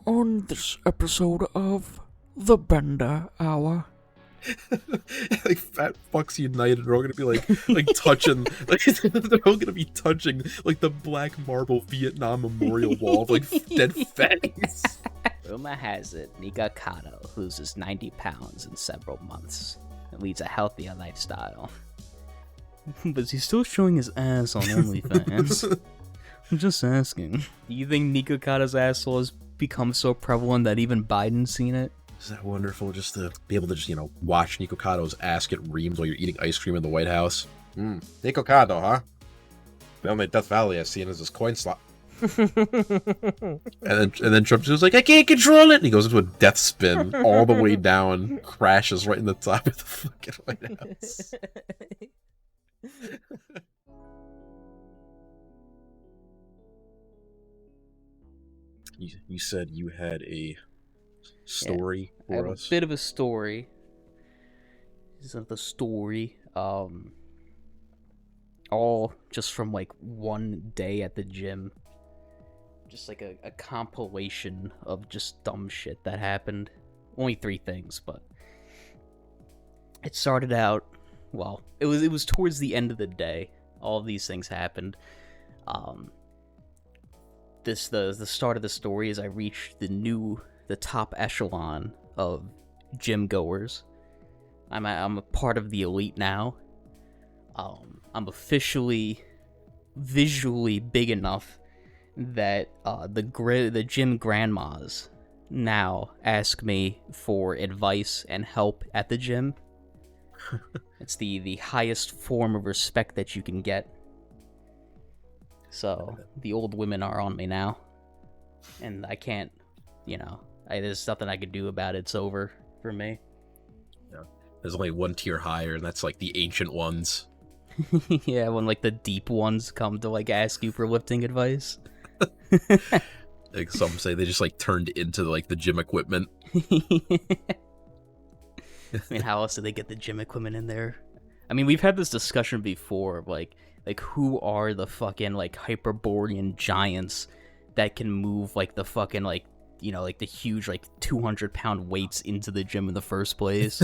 On this episode of The Bender Hour. Like fat fucks united are all gonna be like touching, like they're all gonna be touching like the black marble Vietnam memorial wall of like dead fatties. Rumor has it Nikocado loses 90 pounds in several months and leads a healthier lifestyle. But he's still showing his ass on OnlyFans. I'm just asking. Do you think Nikocado's asshole has become so prevalent that even Biden's seen it? Is that wonderful just to be able to just, watch Nicocado's ass get reamed while you're eating ice cream in the White House? Nikocado, huh? The only Death Valley I've seen is this Coinslot. and then Trump just like, I can't control it! And he goes into a death spin all the way down, crashes right in the top of the fucking White House. You said you had a story for us? A bit of a story. This is the story. All just from like one day at the gym. Just like a compilation of just dumb shit that happened. Only 3 things, but it started out. Well, it was towards the end of the day. All of these things happened. The start of the story is I reached the top echelon of gym goers. I'm a part of the elite now. I'm officially visually big enough that the gym grandmas now ask me for advice and help at the gym. It's the highest form of respect that you can get. So the old women are on me now, and I can't, there's nothing I could do about it. It's over for me. Yeah. There's only one tier higher, and that's like the ancient ones. Yeah, when like the deep ones come to like ask you for lifting advice. Like some say they just like turned into like the gym equipment. I mean, how else do they get the gym equipment in there? I mean, we've had this discussion before of like who are the fucking like Hyperborean giants that can move like the fucking like the huge like 200-pound weights into the gym in the first place.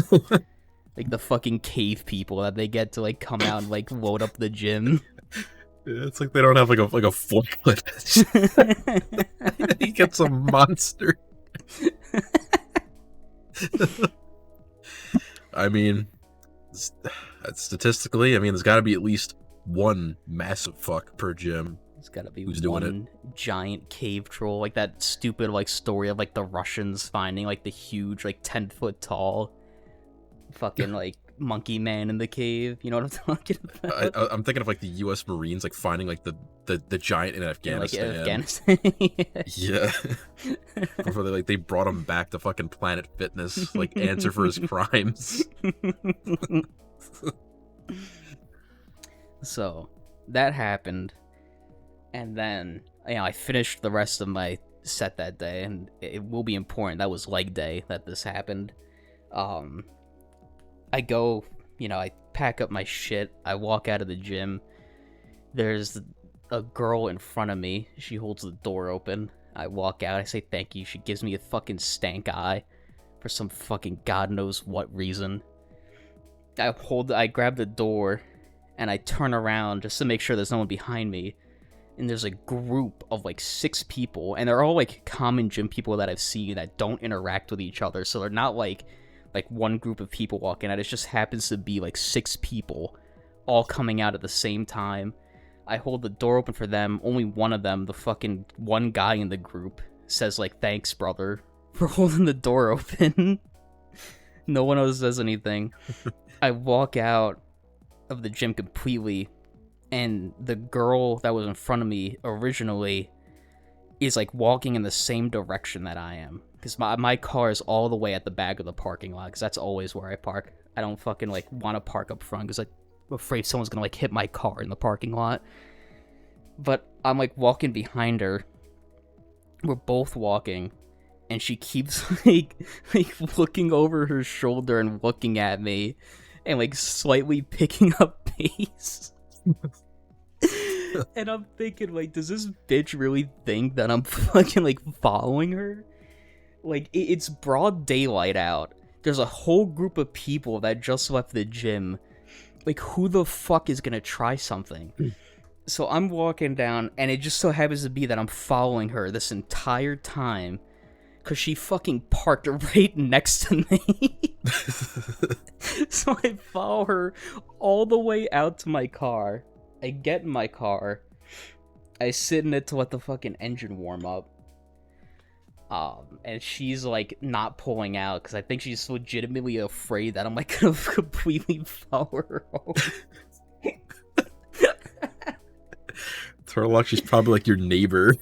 Like the fucking cave people that they get to like come out and like load up the gym. Yeah, it's like they don't have like a forklift. He gets a monster. I mean, statistically, there's got to be at least one massive fuck per gym. There's gotta be who's one doing it. Giant cave troll, like that stupid like story of like the Russians finding like the huge like 10-foot tall fucking like monkey man in the cave. You know what I'm talking about? I'm thinking of like the U.S. Marines like finding like the giant in Afghanistan. Like Afghanistan. Yeah. Before they brought him back to fucking Planet Fitness, like answer for his crimes. So that happened, and then I finished the rest of my set that day, and it will be important. That was leg day that this happened. I go, I pack up my shit. I walk out of the gym. There's a girl in front of me. She holds the door open. I walk out. I say thank you. She gives me a fucking stank eye for some fucking god knows what reason. I grab the door, and I turn around just to make sure there's no one behind me. And there's a group of like 6 people, and they're all like common gym people that I've seen that don't interact with each other. So they're not like one group of people walking out. It just happens to be like 6 people all coming out at the same time. I hold the door open for them. Only one of them, the fucking one guy in the group, says like, thanks, brother, for holding the door open. No one else says anything. I walk out of the gym completely, and the girl that was in front of me originally is like walking in the same direction that I am. Because my car is all the way at the back of the parking lot, because that's always where I park. I don't fucking like want to park up front, because I'm afraid someone's gonna like hit my car in the parking lot. But I'm like walking behind her. We're both walking, and she keeps like looking over her shoulder and looking at me, and like slightly picking up pace. And I'm thinking, like, does this bitch really think that I'm fucking like following her? Like, it's broad daylight out. There's a whole group of people that just left the gym. Like, who the fuck is gonna try something? So I'm walking down, and it just so happens to be that I'm following her this entire time, because she fucking parked right next to me. So I follow her all the way out to my car. I get in my car. I sit in it to let the fucking engine warm up. And she's like not pulling out because I think she's legitimately afraid that I'm like gonna completely follow her home. To her luck, she's probably like your neighbor.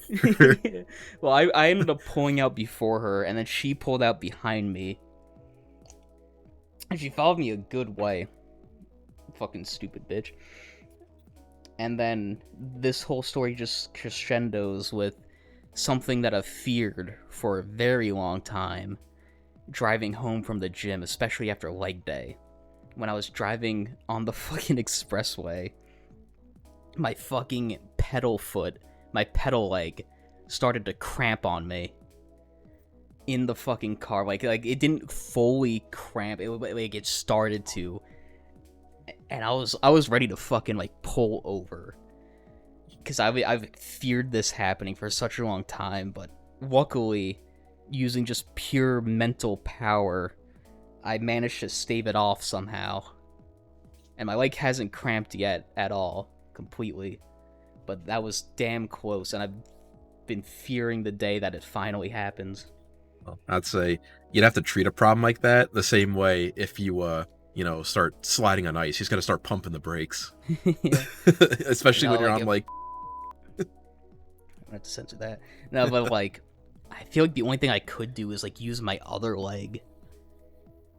Well, I ended up pulling out before her, and then she pulled out behind me. And she followed me a good way. Fucking stupid bitch. And then this whole story just crescendos with something that I've feared for a very long time. Driving home from the gym, especially after leg day. When I was driving on the fucking expressway, my fucking pedal foot, my pedal leg, started to cramp on me. In the fucking car, like it didn't fully cramp. It started to, and I was ready to fucking like pull over, because I've feared this happening for such a long time. But luckily, using just pure mental power, I managed to stave it off somehow, and my leg hasn't cramped yet at all completely, but that was damn close, and I've been fearing the day that it finally happens. I'd say you'd have to treat a problem like that the same way if you, start sliding on ice. You just gotta start pumping the brakes. Especially when you're on, like... I have to censor that. No, but, like, I feel like the only thing I could do is, like, use my other leg.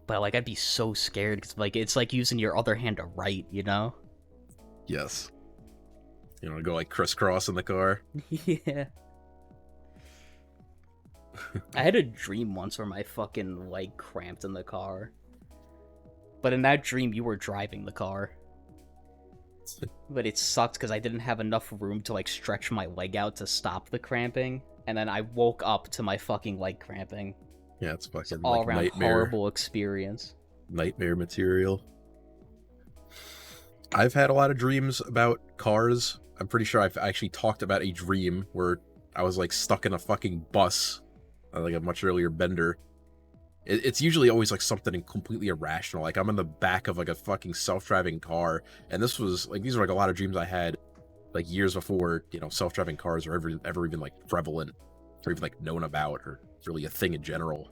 But, like, I'd be so scared, because, like, it's like using your other hand to write, you know? Yes. You want to go, like, crisscross in the car? Yeah. I had a dream once where my fucking leg cramped in the car. But in that dream, you were driving the car. But it sucked because I didn't have enough room to, like, stretch my leg out to stop the cramping. And then I woke up to my fucking leg cramping. Yeah, it's fucking, it's all around horrible experience. Nightmare material. I've had a lot of dreams about cars. I'm pretty sure I've actually talked about a dream where I was, like, stuck in a fucking bus. Like a much earlier bender. It's usually always like something completely irrational. Like I'm in the back of like a fucking self-driving car, and this was like, these are like a lot of dreams I had like years before, self-driving cars are ever even like prevalent or even like known about or really a thing in general.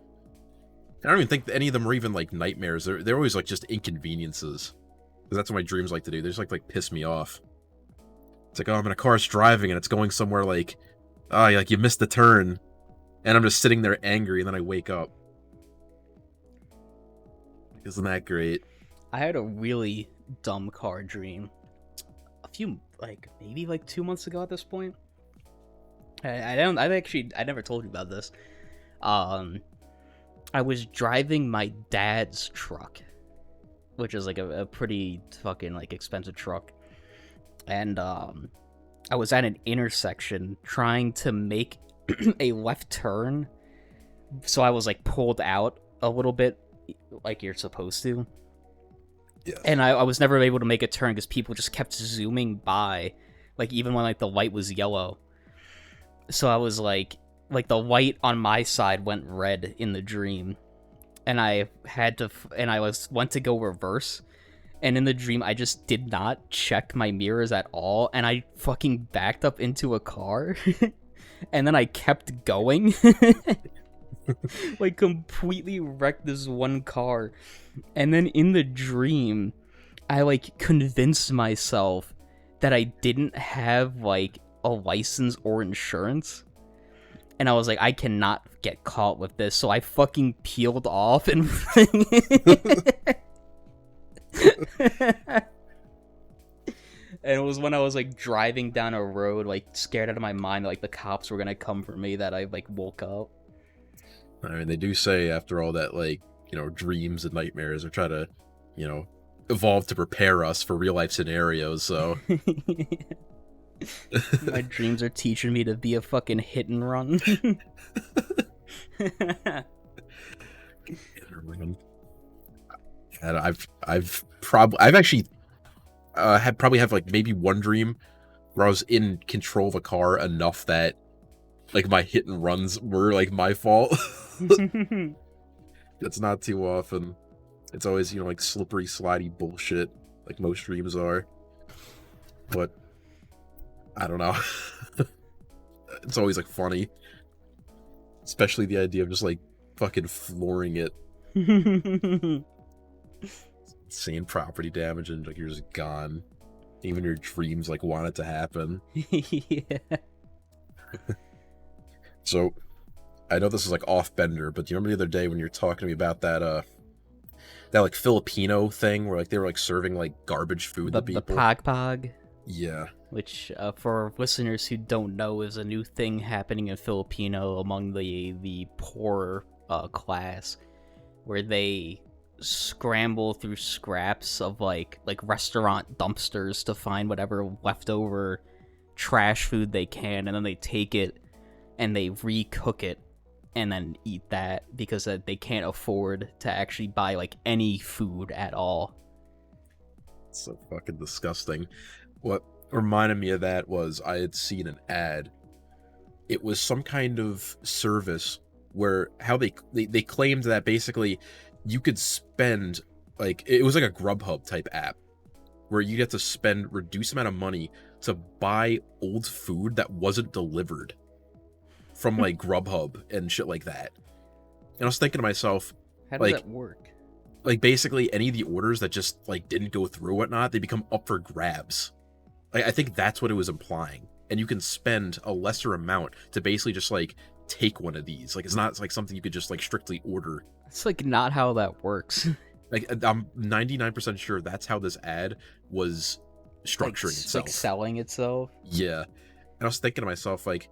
I don't even think any of them are even like nightmares. They're always like just inconveniences, because that's what my dreams like to do. They just like piss me off. It's like, oh, I'm in a car, it's driving, and it's going somewhere like, oh, like you missed the turn. And I'm just sitting there angry, and then I wake up. Isn't that great? I had a really dumb car dream. Maybe 2 months ago at this point. I never told you about this. I was driving my dad's truck, which is like a pretty fucking like expensive truck. And I was at an intersection trying to make a left turn, so I was like pulled out a little bit like you're supposed to. Yes. And I was never able to make a turn because people just kept zooming by, like even when like the light was yellow. So I was like the light on my side went red in the dream, and I went to go reverse, and in the dream I just did not check my mirrors at all, and I fucking backed up into a car. And then I kept going. Like completely wrecked this one car. And then in the dream, I like convinced myself that I didn't have like a license or insurance. And I was like, I cannot get caught with this. So I fucking peeled off and and it was when I was like driving down a road, like scared out of my mind that like the cops were gonna come for me, that I like woke up. I mean, they do say after all that, like, dreams and nightmares are trying to, evolve to prepare us for real life scenarios, so. My dreams are teaching me to be a fucking hit and run. And I've actually have like maybe one dream where I was in control of a car enough that like my hit and runs were like my fault. That's not too often. It's always, you know, like slippery, slidey bullshit, like most dreams are. But I don't know. It's always like funny, especially the idea of just like fucking flooring it. Insane property damage and like you're just gone. Even your dreams like want it to happen. Yeah. So I know this is like off bender, but do you remember the other day when you were talking to me about that like Filipino thing where like they were like serving like garbage food to people? The pog pog. Yeah. Which, for listeners who don't know, is a new thing happening in Filipino among the poor class, where they scramble through scraps of like restaurant dumpsters to find whatever leftover trash food they can, and then they take it and they recook it and then eat that because they can't afford to actually buy like any food at all. It's so fucking disgusting. What reminded me of that was I had seen an ad. It was some kind of service where how they claimed that basically you could spend like it was like a Grubhub type app where you get to spend reduced amount of money to buy old food that wasn't delivered from like Grubhub and shit like that. And I was thinking to myself, how does that work? Like basically any of the orders that just like didn't go through or whatnot, they become up for grabs. I think that's what it was implying. And you can spend a lesser amount to basically just like take one of these. Like it's not like something you could just like strictly order. It's like not how that works. Like I'm 99% sure that's how this ad was structuring itself. Like selling itself. Yeah. And I was thinking to myself, like,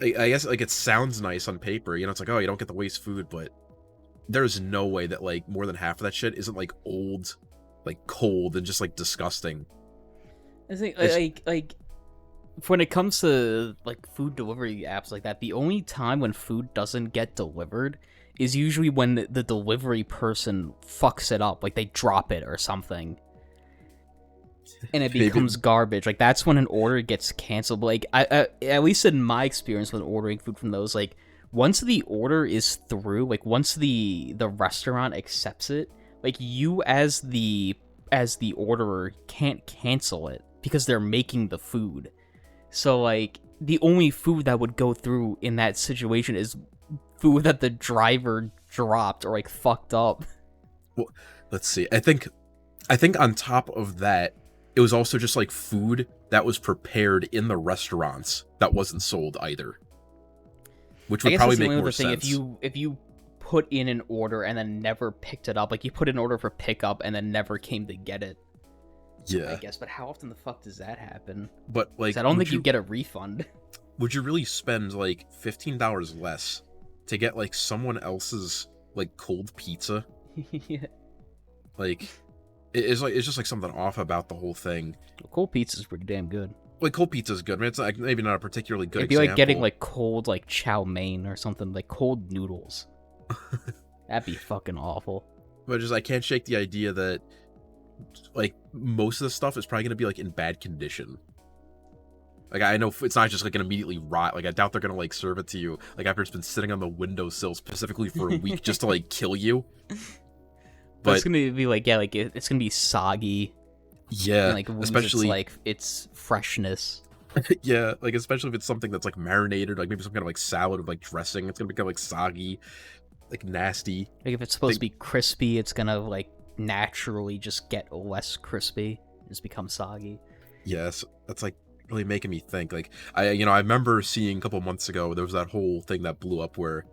I guess like it sounds nice on paper, you know, it's like, oh, you don't get to waste food, but there's no way that like more than half of that shit isn't like old, like cold and just like disgusting. I think like when it comes to like food delivery apps like that, the only time when food doesn't get delivered is usually when the delivery person fucks it up, like they drop it or something. And it becomes garbage. Like that's when an order gets canceled. But, like I at least in my experience with ordering food from those, like once the order is through, like once the restaurant accepts it, like you as the orderer can't cancel it because they're making the food. So like the only food that would go through in that situation is food that the driver dropped or like fucked up. Well, let's see. I think on top of that, it was also just like food that was prepared in the restaurants that wasn't sold either, which would probably make more sense. If you put in an order and then never picked it up, like you put in an order for pickup and then never came to get it. Yeah, I guess. But how often the fuck does that happen? But like, I don't think you get a refund. Would you really spend like $15 less to get like someone else's like cold pizza? Yeah. Like, it's just like something off about the whole thing. Well, cold pizza's pretty damn good. Like cold pizza's good. I mean, it's like maybe not a particularly good. It'd be like getting like cold like chow mein or something, like cold noodles. That'd be fucking awful. But just I can't shake the idea that like most of the stuff is probably gonna be like in bad condition. Like I know it's not just like gonna immediately rot. Like I doubt they're gonna like serve it to you like after it's been sitting on the windowsill specifically for a week just to like kill you. But it's gonna be like it's gonna be soggy. Yeah, and, like especially like its freshness. Yeah, like especially if it's something that's like marinated, like maybe some kind of like salad with like dressing, it's gonna become like soggy, like nasty. Like if it's supposed to be crispy, it's gonna like naturally just get less crispy, just become soggy. Yes, that's like really making me think. Like I remember seeing a couple months ago there was that whole thing that blew up where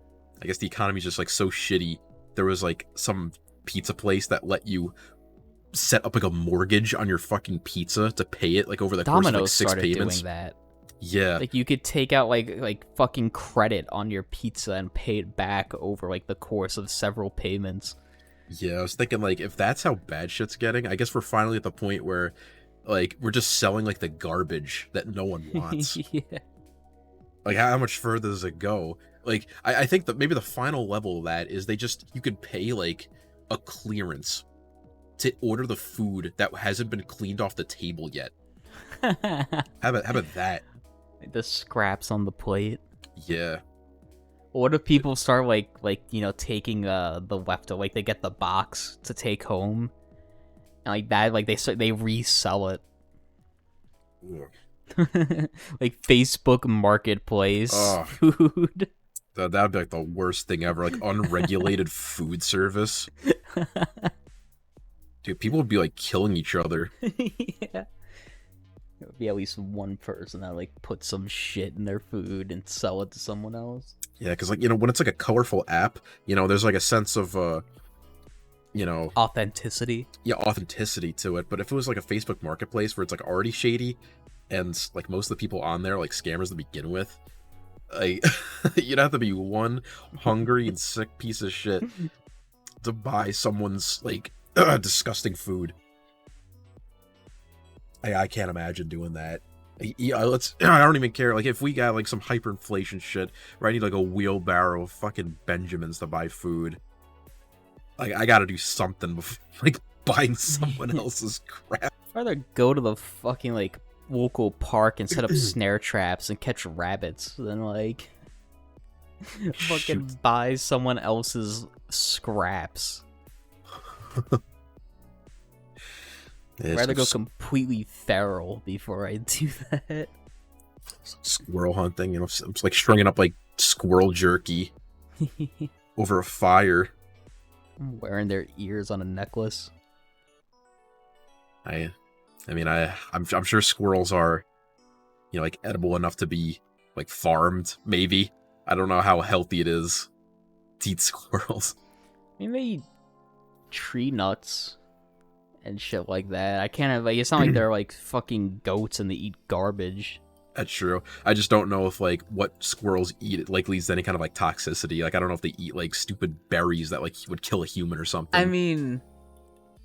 I guess the economy's just like so shitty. There was like some pizza place that let you set up like a mortgage on your fucking pizza to pay it like over the course of like 6 payments. Doing that. Yeah. Like you could take out like fucking credit on your pizza and pay it back over like the course of several payments. Yeah, I was thinking like if that's how bad shit's getting, I guess we're finally at the point where like we're just selling like the garbage that no one wants. Yeah. Like how much further does it go? Like, I think that maybe the final level of that is you could pay, like, a clearance to order the food that hasn't been cleaned off the table yet. How about that? The scraps on the plate. Yeah. What if people start taking the leftover, like they get the box to take home, and like that, like they resell it. Like Facebook Marketplace food. That'd be like the worst thing ever, like unregulated food service. Dude, people would be like killing each other. Yeah. There would be at least one person that like put some shit in their food and sell it to someone else. Yeah, because like, when it's like a colorful app, there's like a sense of authenticity. Yeah, authenticity to it. But if it was like a Facebook Marketplace where it's like already shady, and like most of the people on there like scammers to begin with, you'd have to be one hungry and sick piece of shit to buy someone's like disgusting food. I can't imagine doing that. I don't even care. Like, if we got like some hyperinflation shit where I need like a wheelbarrow of fucking Benjamins to buy food, like I gotta do something before like buying someone else's crap. I'd rather go to the fucking like local park and set up snare traps and catch rabbits than like fucking buy someone else's scraps. I'd rather go completely feral before I do that. Squirrel hunting, it's like stringing up like squirrel jerky over a fire. Wearing their ears on a necklace. I'm sure squirrels are, like edible enough to be like farmed. Maybe, I don't know how healthy it is to eat squirrels. I mean, they eat tree nuts and shit like that. I can't have like, it's not like they're like fucking goats and they eat garbage. That's true. I just don't know if like what squirrels eat like leads to any kind of like toxicity. Like, I don't know if they eat like stupid berries that like would kill a human or something. I mean,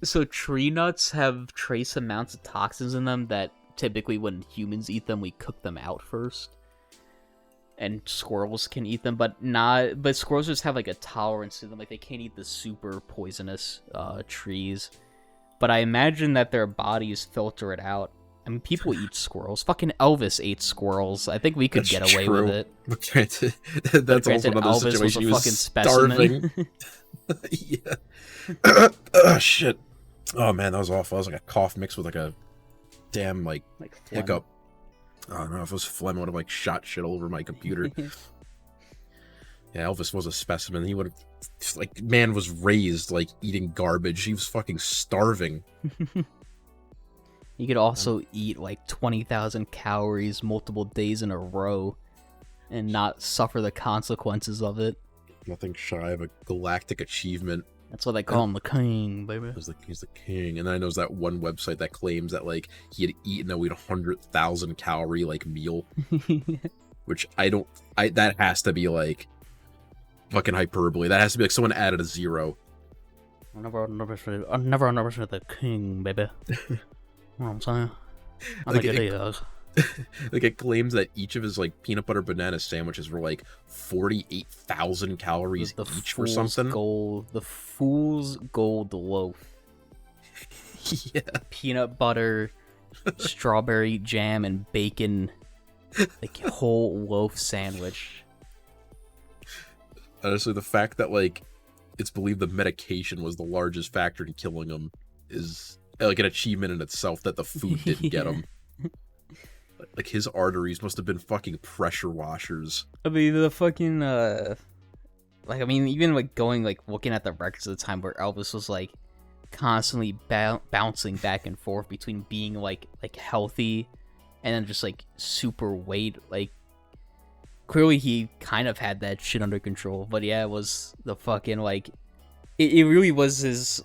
so tree nuts have trace amounts of toxins in them that typically when humans eat them, we cook them out first. And squirrels can eat them, but squirrels just have like a tolerance to them. Like, they can't eat the super poisonous trees. But I imagine that their bodies filter it out. I mean, people eat squirrels. Fucking Elvis ate squirrels. I think we could get away with it. That's also another Elvis situation. Was He fucking starving. Yeah. Shit. Oh man, that was awful. That was like a cough mixed with like a damn like hiccup. I don't know if it was phlegm. I would have like shot shit all over my computer. Yeah, Elvis was a specimen. He would have, like, man was raised like eating garbage. He was fucking starving. He could also eat like 20,000 calories multiple days in a row and not suffer the consequences of it. Nothing shy of a galactic achievement. That's what they call him, the king, baby. He's the king. And then I know there's that one website that claims that like he had eaten a 100,000 calorie like meal, which that has to be like fucking hyperbole. That has to be like someone added a zero. I'll never underestimate the king, baby. You know what I'm saying? Like, it claims that each of his like peanut butter banana sandwiches were like 48,000 calories each or something. The fool's gold loaf. Yeah. Peanut butter, strawberry jam, and bacon, like whole loaf sandwich. Honestly, the fact that like it's believed the medication was the largest factor in killing him is like an achievement in itself, that the food didn't get him. Like, his arteries must have been fucking pressure washers. I mean, the fucking even like going like looking at the records of the time where Elvis was like constantly bouncing back and forth between being like healthy and then just like super weight. Like, clearly he kind of had that shit under control. But yeah, it was the fucking like it really was his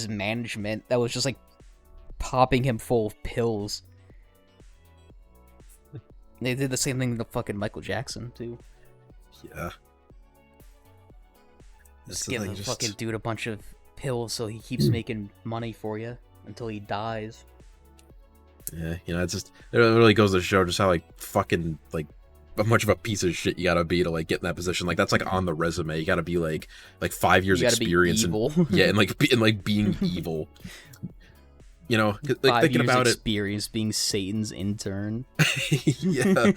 management that was just like popping him full of pills. They did the same thing to fucking Michael Jackson too. Yeah. Just give the fucking dude a bunch of pills so he keeps making money for you until he dies. Yeah, it really goes to show just how like fucking like much of a piece of shit you gotta be to like get in that position. Like that's like on the resume. You gotta be like 5 years experience and being evil. You know, like thinking about it. Experience being Satan's intern. Yeah,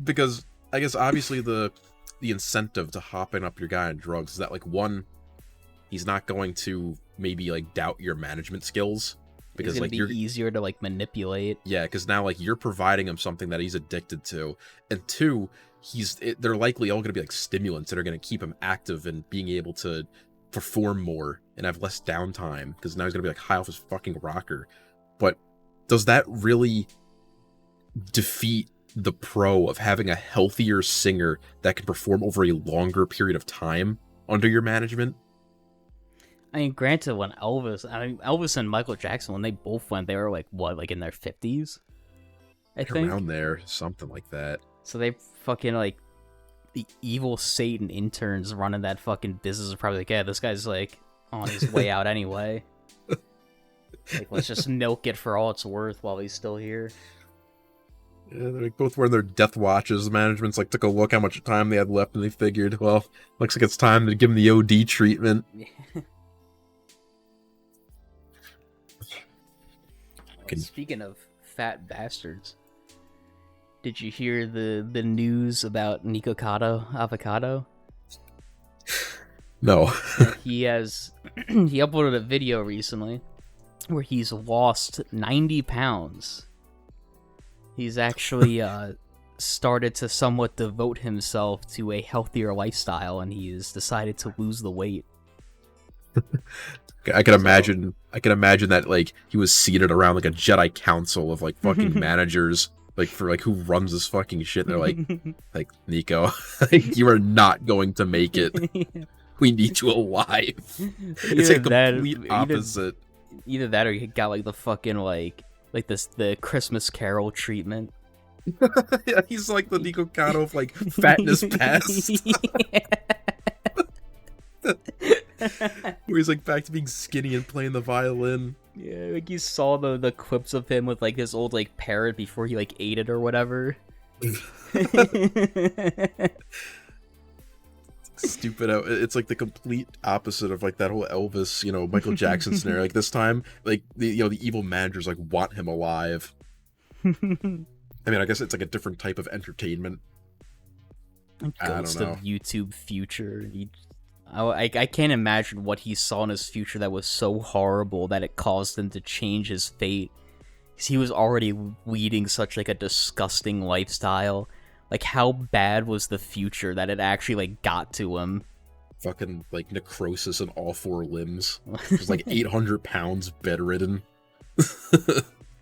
because I guess obviously the incentive to hopping up your guy on drugs is that like one, he's not going to maybe like doubt your management skills because it's like you're easier to like manipulate. Yeah, because now like you're providing him something that he's addicted to, and two, they're likely all going to be like stimulants that are going to keep him active and being able to perform more and have less downtime because now he's gonna be like high off his fucking rocker. But does that really defeat the pro of having a healthier singer that can perform over a longer period of time under your management? I mean, granted, when Elvis and Michael Jackson, when they both went, they were like what, like in their 50s, I think, around there, something like that. So they fucking like the evil Satan interns running that fucking business are probably like, yeah, this guy's like on his way out anyway. Like, let's just milk it for all it's worth while he's still here. Yeah, they're like both wearing their death watches. The management's like took a look how much time they had left, and they figured, well, looks like it's time to give him the OD treatment. Speaking of fat bastards, did you hear the news about Nikocado avocado? No. He uploaded a video recently where he's lost 90 pounds. He's actually started to somewhat devote himself to a healthier lifestyle, and he's decided to lose the weight. I can imagine that like he was seated around like a Jedi council of like fucking managers, like for like who runs this fucking shit. And they're like Nico, like, you are not going to make it. We need you alive. It's a complete opposite. Either that or he got like the fucking like the Christmas Carol treatment. Yeah, he's like the Nikocado of like fatness past. Where he's like back to being skinny and playing the violin. Yeah, like you saw the clips of him with like his old like parrot before he like ate it or whatever. Stupid. It's like the complete opposite of like that whole Elvis, Michael Jackson scenario. Like this time, like the evil managers like want him alive. I mean, I guess it's like a different type of entertainment. Ghost of YouTube future. I can't imagine what he saw in his future that was so horrible that it caused him to change his fate. Because he was already leading such like a disgusting lifestyle. Like, how bad was the future that it actually like got to him? Fucking like necrosis in all 4 limbs. Just like 800 pounds bedridden.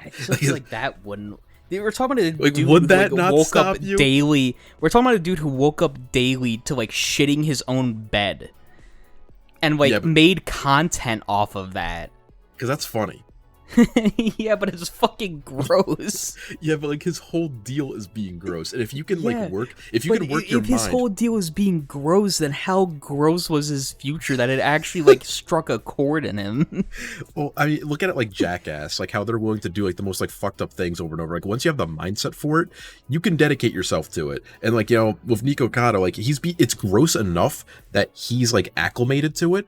Like that wouldn't. We're talking about a like, dude would that who not woke stop up you? daily. We're talking about a dude who woke up daily to like shitting his own bed, and like made content off of that. Because that's funny. Yeah, but it's fucking gross. Yeah, but like his whole deal is being gross, and if you can like work, if his whole deal is being gross, then how gross was his future that it actually like struck a chord in him? Well, I mean, look at it like Jackass, like how they're willing to do like the most like fucked up things over and over. Like once you have the mindset for it, you can dedicate yourself to it. And like with Nikocado, like it's gross enough that he's like acclimated to it,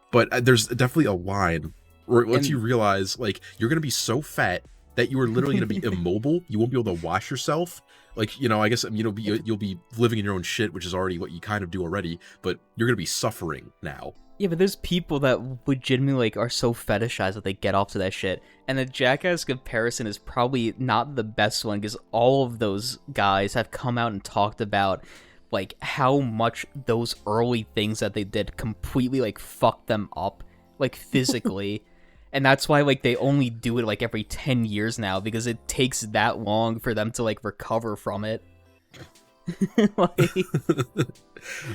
but there's definitely a line. Or once you realize, like, you're going to be so fat that you are literally going to be immobile. You won't be able to wash yourself. Like, I guess, you'll be living in your own shit, which is already what you kind of do already, but you're going to be suffering now. Yeah, but there's people that legitimately, like, are so fetishized that they get off to that shit. And the Jackass comparison is probably not the best one, because all of those guys have come out and talked about, like, how much those early things that they did completely, like, fucked them up, like, physically. And that's why, like, they only do it, like, every 10 years now, because it takes that long for them to, like, recover from it. Like...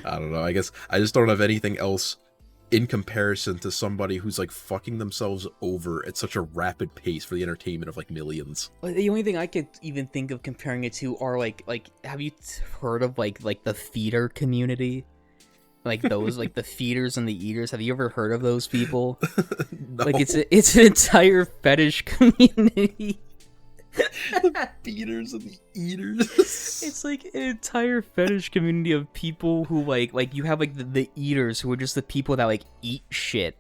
I don't know. I guess I just don't have anything else in comparison to somebody who's, like, fucking themselves over at such a rapid pace for the entertainment of, like, millions. The only thing I could even think of comparing it to are, like have you heard of, like the feeder community? Like those, like the feeders and the eaters. Have you ever heard of those people? No. Like it's an entire fetish community The feeders and the eaters. It's like an entire fetish community of people who like you have like the eaters who are just the people that like eat shit,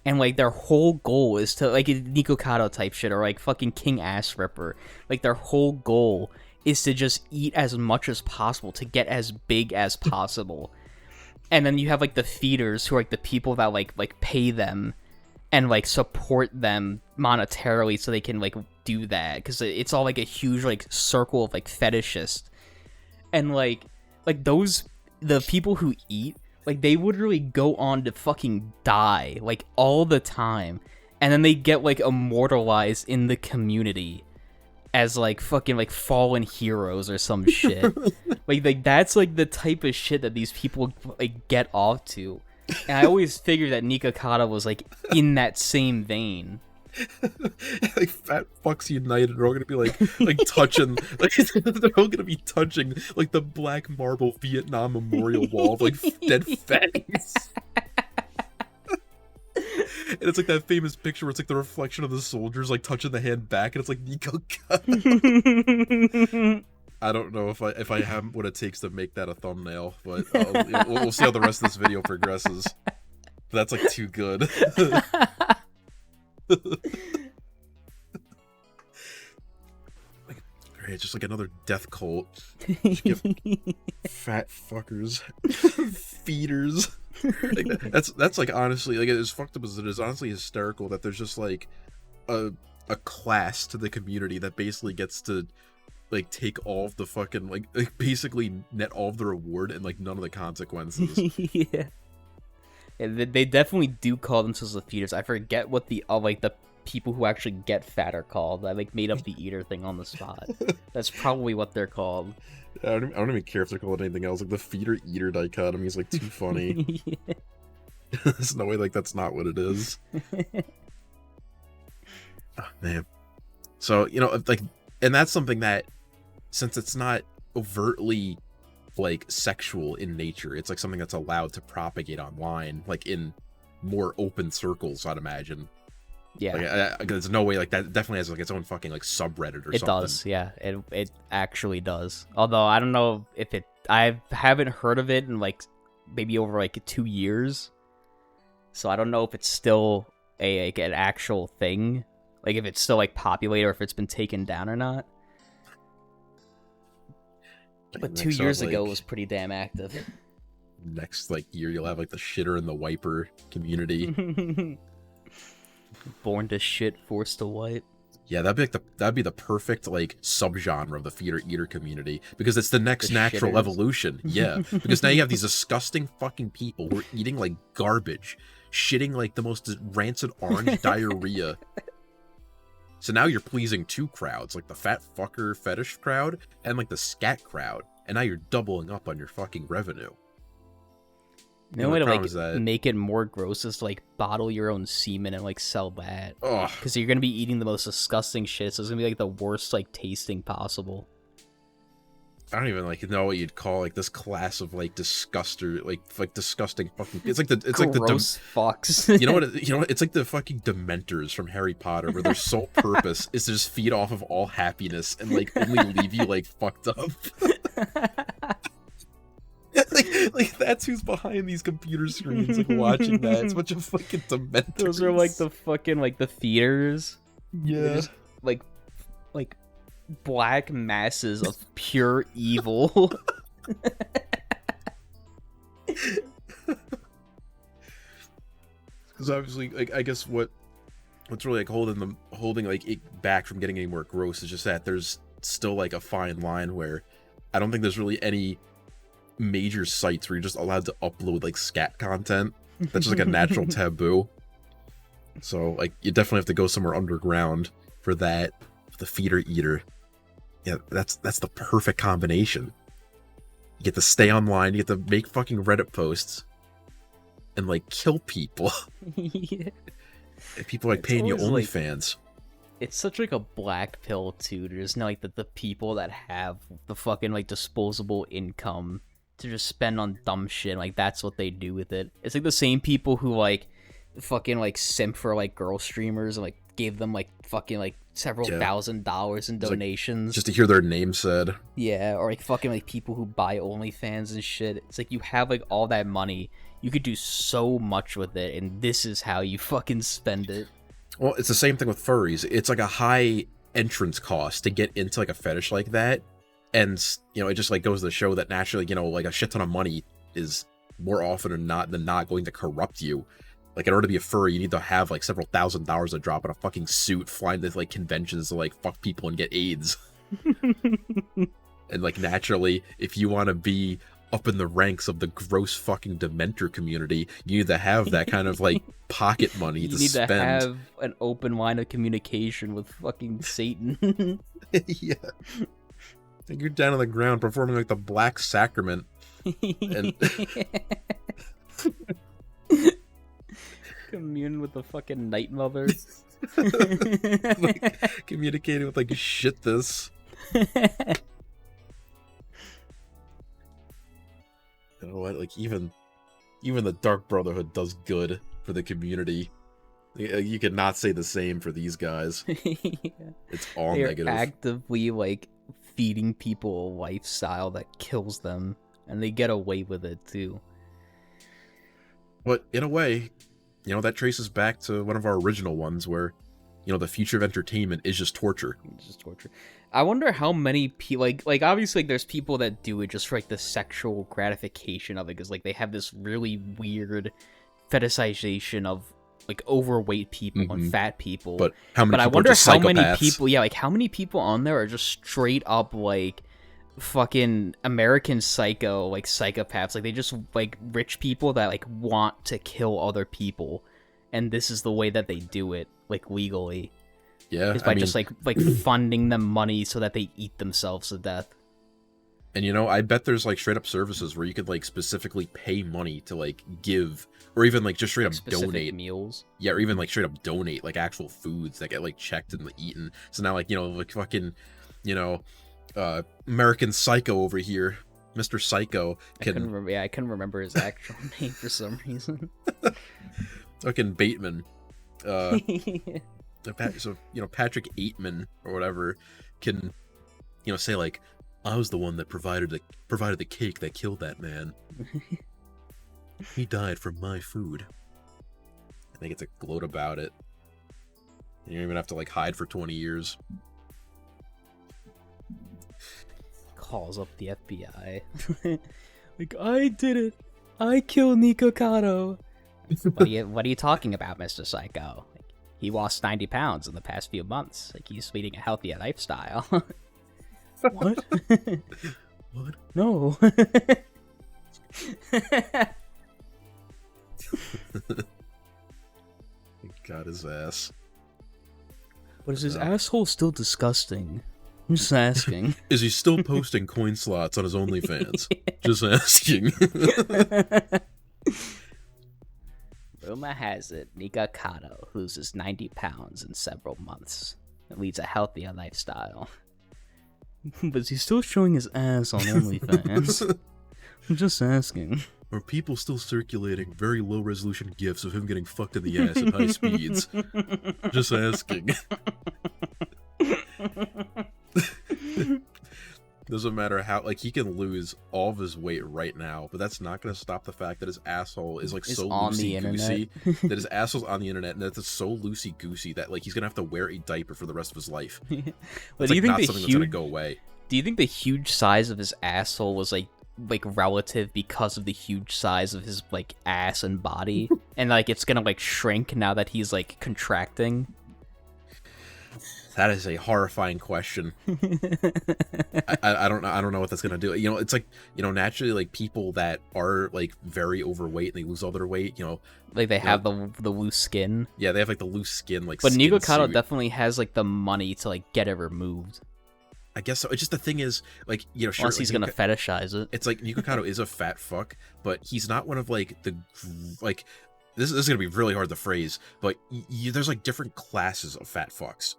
and like their whole goal is to like Nikocado type shit or like fucking King Ass Ripper. Like their whole goal is to just eat as much as possible to get as big as possible. And then you have like the feeders who are like the people that like pay them and like support them monetarily so they can like do that, because it's all like a huge like circle of like fetishists. And like those, the people who eat, like they literally go on to fucking die like all the time, and then they get like immortalized in the community as like fucking like fallen heroes or some shit. like that's like the type of shit that these people like get off to. And I always figured that Nikocado was like in that same vein. Like Fat Fucks United are all gonna be like touching, like they're all gonna be touching like the black marble Vietnam memorial wall of like dead fatties. And it's like that famous picture where it's like the reflection of the soldiers like touching the hand back, and it's like Nikocado. I don't know if I have what it takes to make that a thumbnail, but we'll see how the rest of this video progresses. That's like too good. Like, great, just like another death cult. Fat fuckers, feeders. Like, that's like honestly, like as fucked up as it is, honestly hysterical that there's just like a class to the community that basically gets to like take all of the fucking like basically net all of the reward and like none of the consequences. Yeah. They definitely do call themselves the feeders. I forget what the like the people who actually get fat are called. I like made up the eater thing on the spot. That's probably what they're called. I don't even care if they're called anything else. Like the feeder eater dichotomy is like too funny. Yeah. There's no way like that's not what it is. Oh, man. So like, and that's something that, since it's not overtly like sexual in nature, it's like something that's allowed to propagate online, like in more open circles, I'd imagine. Yeah, like, there's no way like that definitely has like its own fucking like subreddit or something. It does, yeah. It actually does. Although I don't know if I haven't heard of it in like maybe over like 2 years, so I don't know if it's still like an actual thing, like if it's still like populated or if it's been taken down or not. But 2 years ago was pretty damn active. Next like year you'll have like the shitter and the wiper community. Born to shit, forced to wipe. Yeah, that'd be the perfect like subgenre of the feeder eater community, because it's the next natural evolution. Yeah, because now you have these disgusting fucking people who are eating like garbage, shitting like the most rancid orange diarrhea. So now you're pleasing two crowds, like the fat fucker fetish crowd and like the scat crowd, and now you're doubling up on your fucking revenue. The only way to like make it more gross is to like bottle your own semen and like sell that. Because you're gonna be eating the most disgusting shit, so it's gonna be like the worst like tasting possible. I don't even like know what you'd call like this class of like disguster, like disgusting fucking. It's like the gross fucks. You know what? It's like the fucking Dementors from Harry Potter, where their sole purpose is to just feed off of all happiness and like only leave you like fucked up. like that's who's behind these computer screens, like watching that. It's a bunch of fucking Dementors. Those are like the fucking like the theaters. Yeah. Just, like black masses of pure evil. Because obviously, like, I guess what's really like holding like it back from getting any more gross is just that there's still like a fine line where I don't think there's really any major sites where you're just allowed to upload like scat content. That's just like a natural taboo. So like you definitely have to go somewhere underground for that. The feeder eater. Yeah, that's the perfect combination. You get to stay online, you get to make fucking Reddit posts and like kill people. Yeah. And people are like paying you OnlyFans. It's such like a black pill too. There's no like the people that have the fucking like disposable income to just spend on dumb shit. Like that's what they do with it. It's like the same people who like fucking like simp for like girl streamers and like gave them like fucking like several $1,000s in donations. Like, just to hear their name said. Yeah, or like fucking like people who buy OnlyFans and shit. It's like you have like all that money. You could do so much with it, and this is how you fucking spend it. Well, it's the same thing with furries. It's like a high entrance cost to get into like a fetish like that. And, you know, it just like goes to show that naturally, you know, like a shit ton of money is more often than not going to corrupt you. Like, in order to be a furry, you need to have like several $1,000s to drop in a fucking suit, flying to like conventions to like fuck people and get AIDS. And like naturally, if you want to be up in the ranks of the gross fucking Dementor community, you need to have that kind of like pocket money to spend. You need to have an open line of communication with fucking Satan. Yeah. Like you're down on the ground performing like the Black Sacrament. And commune with the fucking Night Mother. Like, communicating with like shit this. You know what? Like even the Dark Brotherhood does good for the community. You could not say the same for these guys. Yeah. It's all negative. They're actively like feeding people a lifestyle that kills them, and they get away with it too. But in a way, you know, that traces back to one of our original ones where, you know, the future of entertainment is just torture. It's just torture. I wonder how many people, like obviously like, there's people that do it just for like the sexual gratification of it, because like they have this really weird fetishization of like overweight people and fat people. But how many? But I people wonder are just how psychopaths? many people. Yeah, like how many people on there are just straight up like fucking American Psycho, like psychopaths. Like they just like rich people that like want to kill other people, and this is the way that they do it, like legally. Yeah, is by just like funding them money so that they eat themselves to death. And you know, I bet there's like straight up services where you could like specifically pay money to like give, or even like just straight up donate meals. Yeah, or even like straight up donate like actual foods that get like checked and eaten. So now like, you know, like fucking, you know, American Psycho over here, Mr. Psycho can. I couldn't remember his actual name for some reason. Fucking Bateman. So you know, Patrick Aitman or whatever can, you know, say like, I was the one that provided the cake that killed that man. He died from my food. I think it's a gloat about it. You don't even have to like hide for 20 years. Calls up the FBI. Like, I did it. I killed Nikocado. What are you talking about, Mr. Psycho? Like, he lost 90 pounds in the past few months. Like, he's leading a healthier lifestyle. What? What? No. He got his ass. But is his asshole still disgusting? I'm just asking. Is he still posting coin slots on his OnlyFans? Just asking. Rumor has it, Nikocado loses 90 pounds in several months and leads a healthier lifestyle. But is he still showing his ass on OnlyFans? I'm just asking. Are people still circulating very low-resolution GIFs of him getting fucked in the ass at high speeds? Just asking. Doesn't matter how, like, he can lose all of his weight right now, but that's not going to stop the fact that his asshole is, like, so loosey-goosey. That his asshole's on the internet, and that it's so loosey-goosey that, like, he's going to have to wear a diaper for the rest of his life. But do you think not something that's going to go away. Do you think the huge size of his asshole was, like relative because of the huge size of his, like, ass and body? And, like, it's going to, like, shrink now that he's, like, contracting? That is a horrifying question. I don't know what that's gonna do. You know, it's like, you know, naturally, like, people that are like very overweight and they lose all their weight, you know, like they have the loose skin. Yeah, they have like the loose skin, like. But Nikocado definitely has like the money to like get it removed. I guess so. It's just the thing is, like, you know, sure, unless he's gonna fetishize it. It's like Nikocado is a fat fuck, but he's not one of like the like. This is gonna be really hard to phrase, but there's like different classes of fat fucks.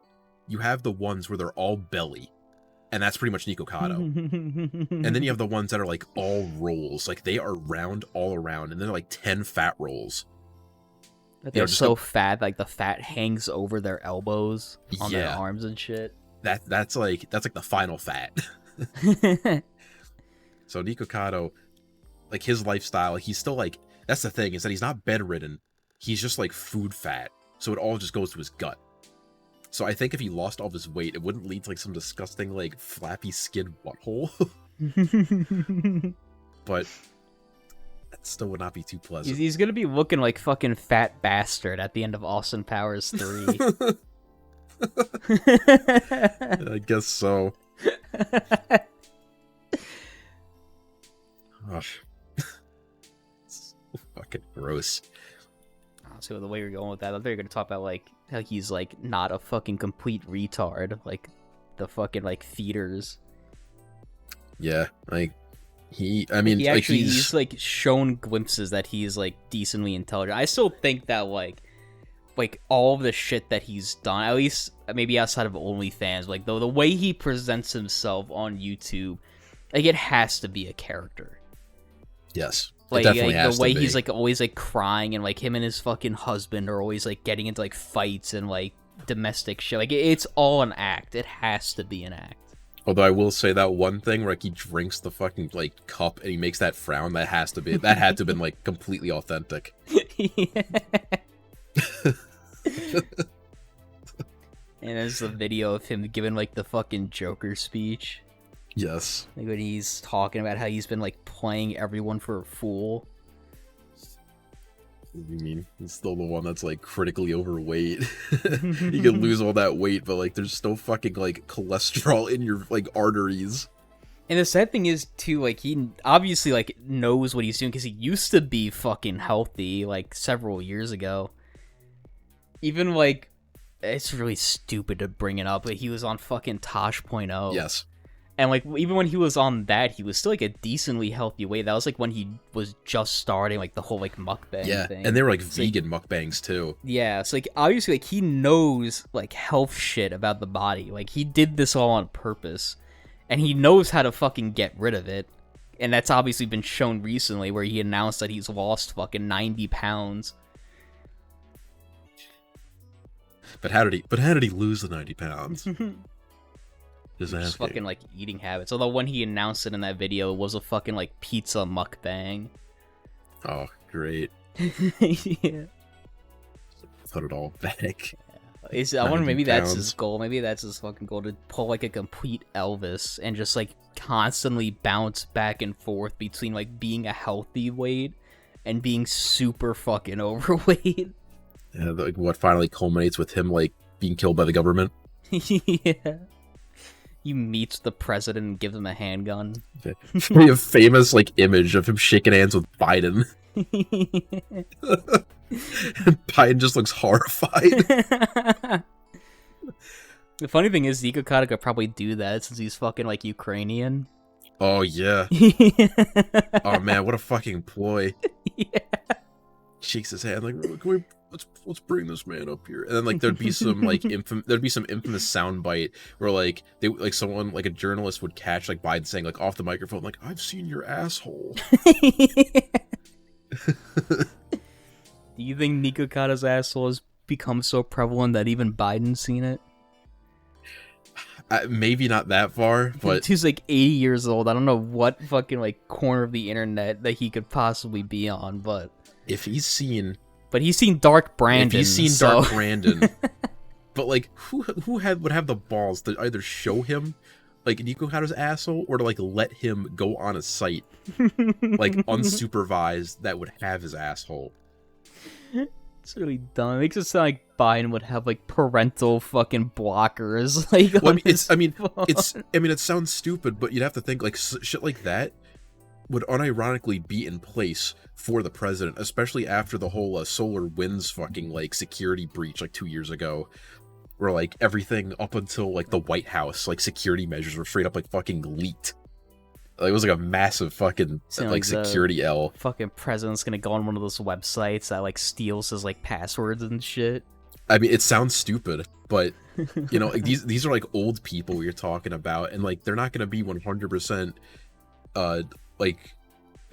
You have the ones where they're all belly, and that's pretty much Nikocado. And then you have the ones that are like all rolls, like they are round all around, and they're like 10 fat rolls. That they're so fat, like the fat hangs over their elbows on their arms and shit. That's like the final fat. So Nikocado, like his lifestyle, he's still like, that's the thing, is that he's not bedridden. He's just like food fat. So it all just goes to his gut. So I think if he lost all of his weight, it wouldn't lead to like some disgusting like flappy skin butthole. But that still would not be too pleasant. He's gonna be looking like fucking fat bastard at the end of Austin Powers 3. I guess so. Gosh. It's fucking gross. So the way you're going with that, I thought you were gonna talk about like how he's like not a fucking complete retard, like the fucking like theaters. Yeah, like he's like shown glimpses that he's like decently intelligent. I still think that like all of the shit that he's done, at least maybe outside of OnlyFans, like the way he presents himself on YouTube, like it has to be a character. Yes. Like the way he's like always like crying, and like him and his fucking husband are always like getting into like fights and like domestic shit. Like it's all an act. It has to be an act. Although I will say that one thing where like he drinks the fucking like cup and he makes that frown, that had to have been like completely authentic. And there's the video of him giving like the fucking Joker speech. Yes. Like when he's talking about how he's been like playing everyone for a fool. What do you mean? He's still the one that's like critically overweight. You can lose all that weight, but like there's still fucking like cholesterol in your like arteries. And the sad thing is too, like he obviously like knows what he's doing because he used to be fucking healthy like several years ago. Even like, it's really stupid to bring it up, but he was on fucking Tosh.0. Yes. And like even when he was on that, he was still like a decently healthy weight. That was like when he was just starting like the whole like mukbang thing. And they were like vegan mukbangs too. Yeah, so like obviously like he knows like health shit about the body. Like he did this all on purpose, and he knows how to fucking get rid of it. And that's obviously been shown recently, where he announced that he's lost fucking 90 pounds. But how did he lose the 90 pounds? Just fucking like eating habits. Although when he announced it in that video, it was a fucking like pizza mukbang. Oh, great. Yeah. Put it all back. I wonder, maybe that's his goal. Maybe that's his fucking goal, to pull like a complete Elvis and just like constantly bounce back and forth between like being a healthy weight and being super fucking overweight. Yeah, like what finally culminates with him like being killed by the government. Yeah. He meets the president and gives him a handgun. We have famous like image of him shaking hands with Biden. And Biden just looks horrified. The funny thing is, Nikocado could probably do that since he's fucking like Ukrainian. Oh yeah. Oh man, what a fucking ploy. Yeah. Shakes his hand like, can we let's bring this man up here, and then like there'd be some like infamous soundbite where like they like someone like a journalist would catch like Biden saying like off the microphone like, I've seen your asshole. Do you think Nikocado's asshole has become so prevalent that even Biden's seen it? Maybe not that far, but he's like 80 years old. I don't know what fucking like corner of the internet that he could possibly be on, but if he's seen. But he's seen Dark Brandon. If he's seen Dark Brandon, but like, who would have the balls to either show him like Nikocado's asshole, or to like let him go on a site like unsupervised that would have his asshole? It's really dumb. It makes it sound like Biden would have like parental fucking blockers. Like, well, it sounds stupid, but you'd have to think like shit like that would unironically be in place for the president, especially after the whole Solar Winds fucking like security breach like 2 years ago, where like everything up until like the White House like security measures were straight up like fucking leaked. Like, it was like a massive fucking like security L. Fucking president's gonna go on one of those websites that like steals his like passwords and shit. I mean, it sounds stupid, but you know, like, these are like old people you're talking about, and like they're not gonna be 100% like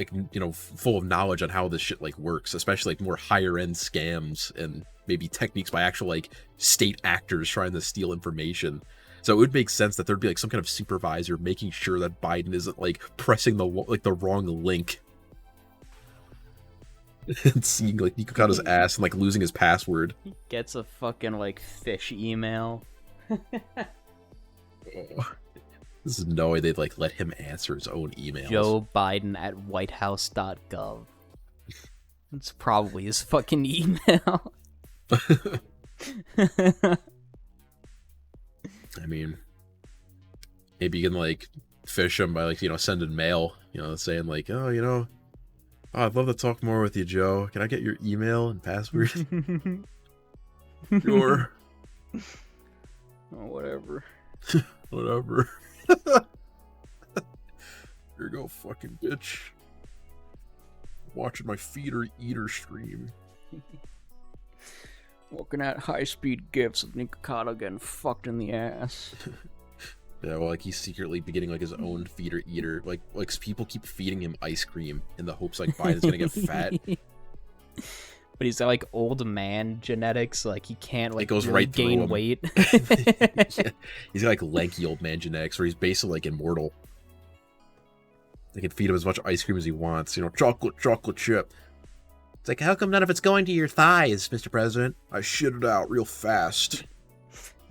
like, you know, full of knowledge on how this shit like works, especially like more higher end scams and maybe techniques by actual like state actors trying to steal information. So it would make sense that there'd be like some kind of supervisor making sure that Biden isn't like pressing the wrong link and seeing like Nikokado's ass and like losing his password. He gets a fucking like fish email. There's no way they'd like let him answer his own emails. Joe Biden at whitehouse.gov. It's probably his fucking email. I mean, maybe you can like fish him by like, you know, sending mail, you know, saying like, oh, you know, oh, I'd love to talk more with you, Joe. Can I get your email and password? Sure. Oh, whatever. Whatever. Here you go, fucking bitch. Watching my feeder eater stream. Looking at high-speed gifs of Nikocado getting fucked in the ass. Yeah, well, like he's secretly beginning like his own feeder eater. Like people keep feeding him ice cream in the hopes like Biden's gonna get fat. But he's got like old man genetics, like he can't like it goes really right through gain him. weight. Yeah. He's got like lanky old man genetics where he's basically like immortal. They can feed him as much ice cream as he wants, you know, chocolate chip. It's like, how come none of it's going to your thighs, Mr. President? I shit it out real fast.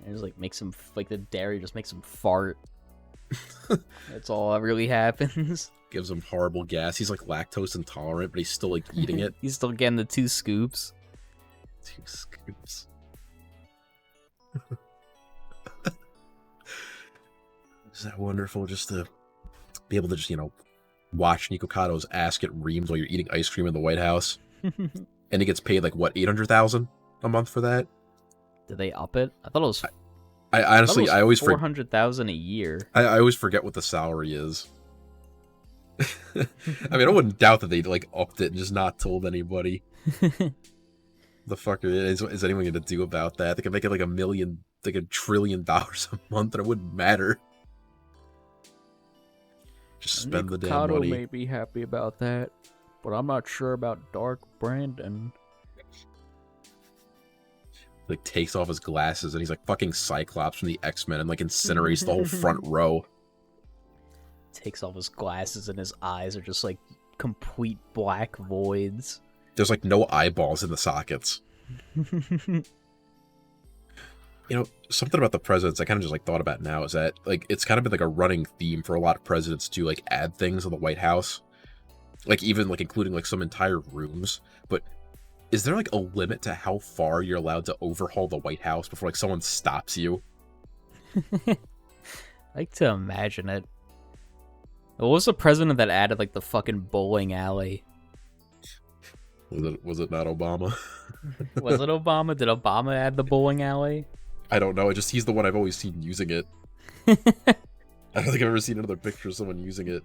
It just like makes him like the dairy just makes him fart. That's all that really happens. Gives him horrible gas. He's like lactose intolerant, but he's still like eating it. He's still getting the 2 scoops. 2 scoops. Is that wonderful just to be able to just, you know, watch Nikokado's ass get reamed while you're eating ice cream in the White House? And he gets paid like what, $800,000 a month for that? Did they up it? I thought it was. I honestly, I always forget. $400,000 a year. I always forget what the salary is. I mean, I wouldn't doubt that they like upped it and just not told anybody. The fuck is anyone going to do about that? They could make it like $1 trillion a month, and it wouldn't matter. Just spend the damn Nikocado money. may be happy about that, but I'm not sure about Dark Brandon. Like takes off his glasses and he's like fucking Cyclops from the X-Men and like incinerates the whole front row. Takes off his glasses and his eyes are just like complete black voids. There's like no eyeballs in the sockets. You know, something about the presidents I kind of just like thought about now is that like it's kind of been like a running theme for a lot of presidents to like add things in the White House. Like even like including like some entire rooms. But is there like a limit to how far you're allowed to overhaul the White House before like someone stops you? I like to imagine it. What was the president that added like the fucking bowling alley? Was it not Obama? Was it Obama? Did Obama add the bowling alley? I don't know. He's the one I've always seen using it. I don't think I've ever seen another picture of someone using it.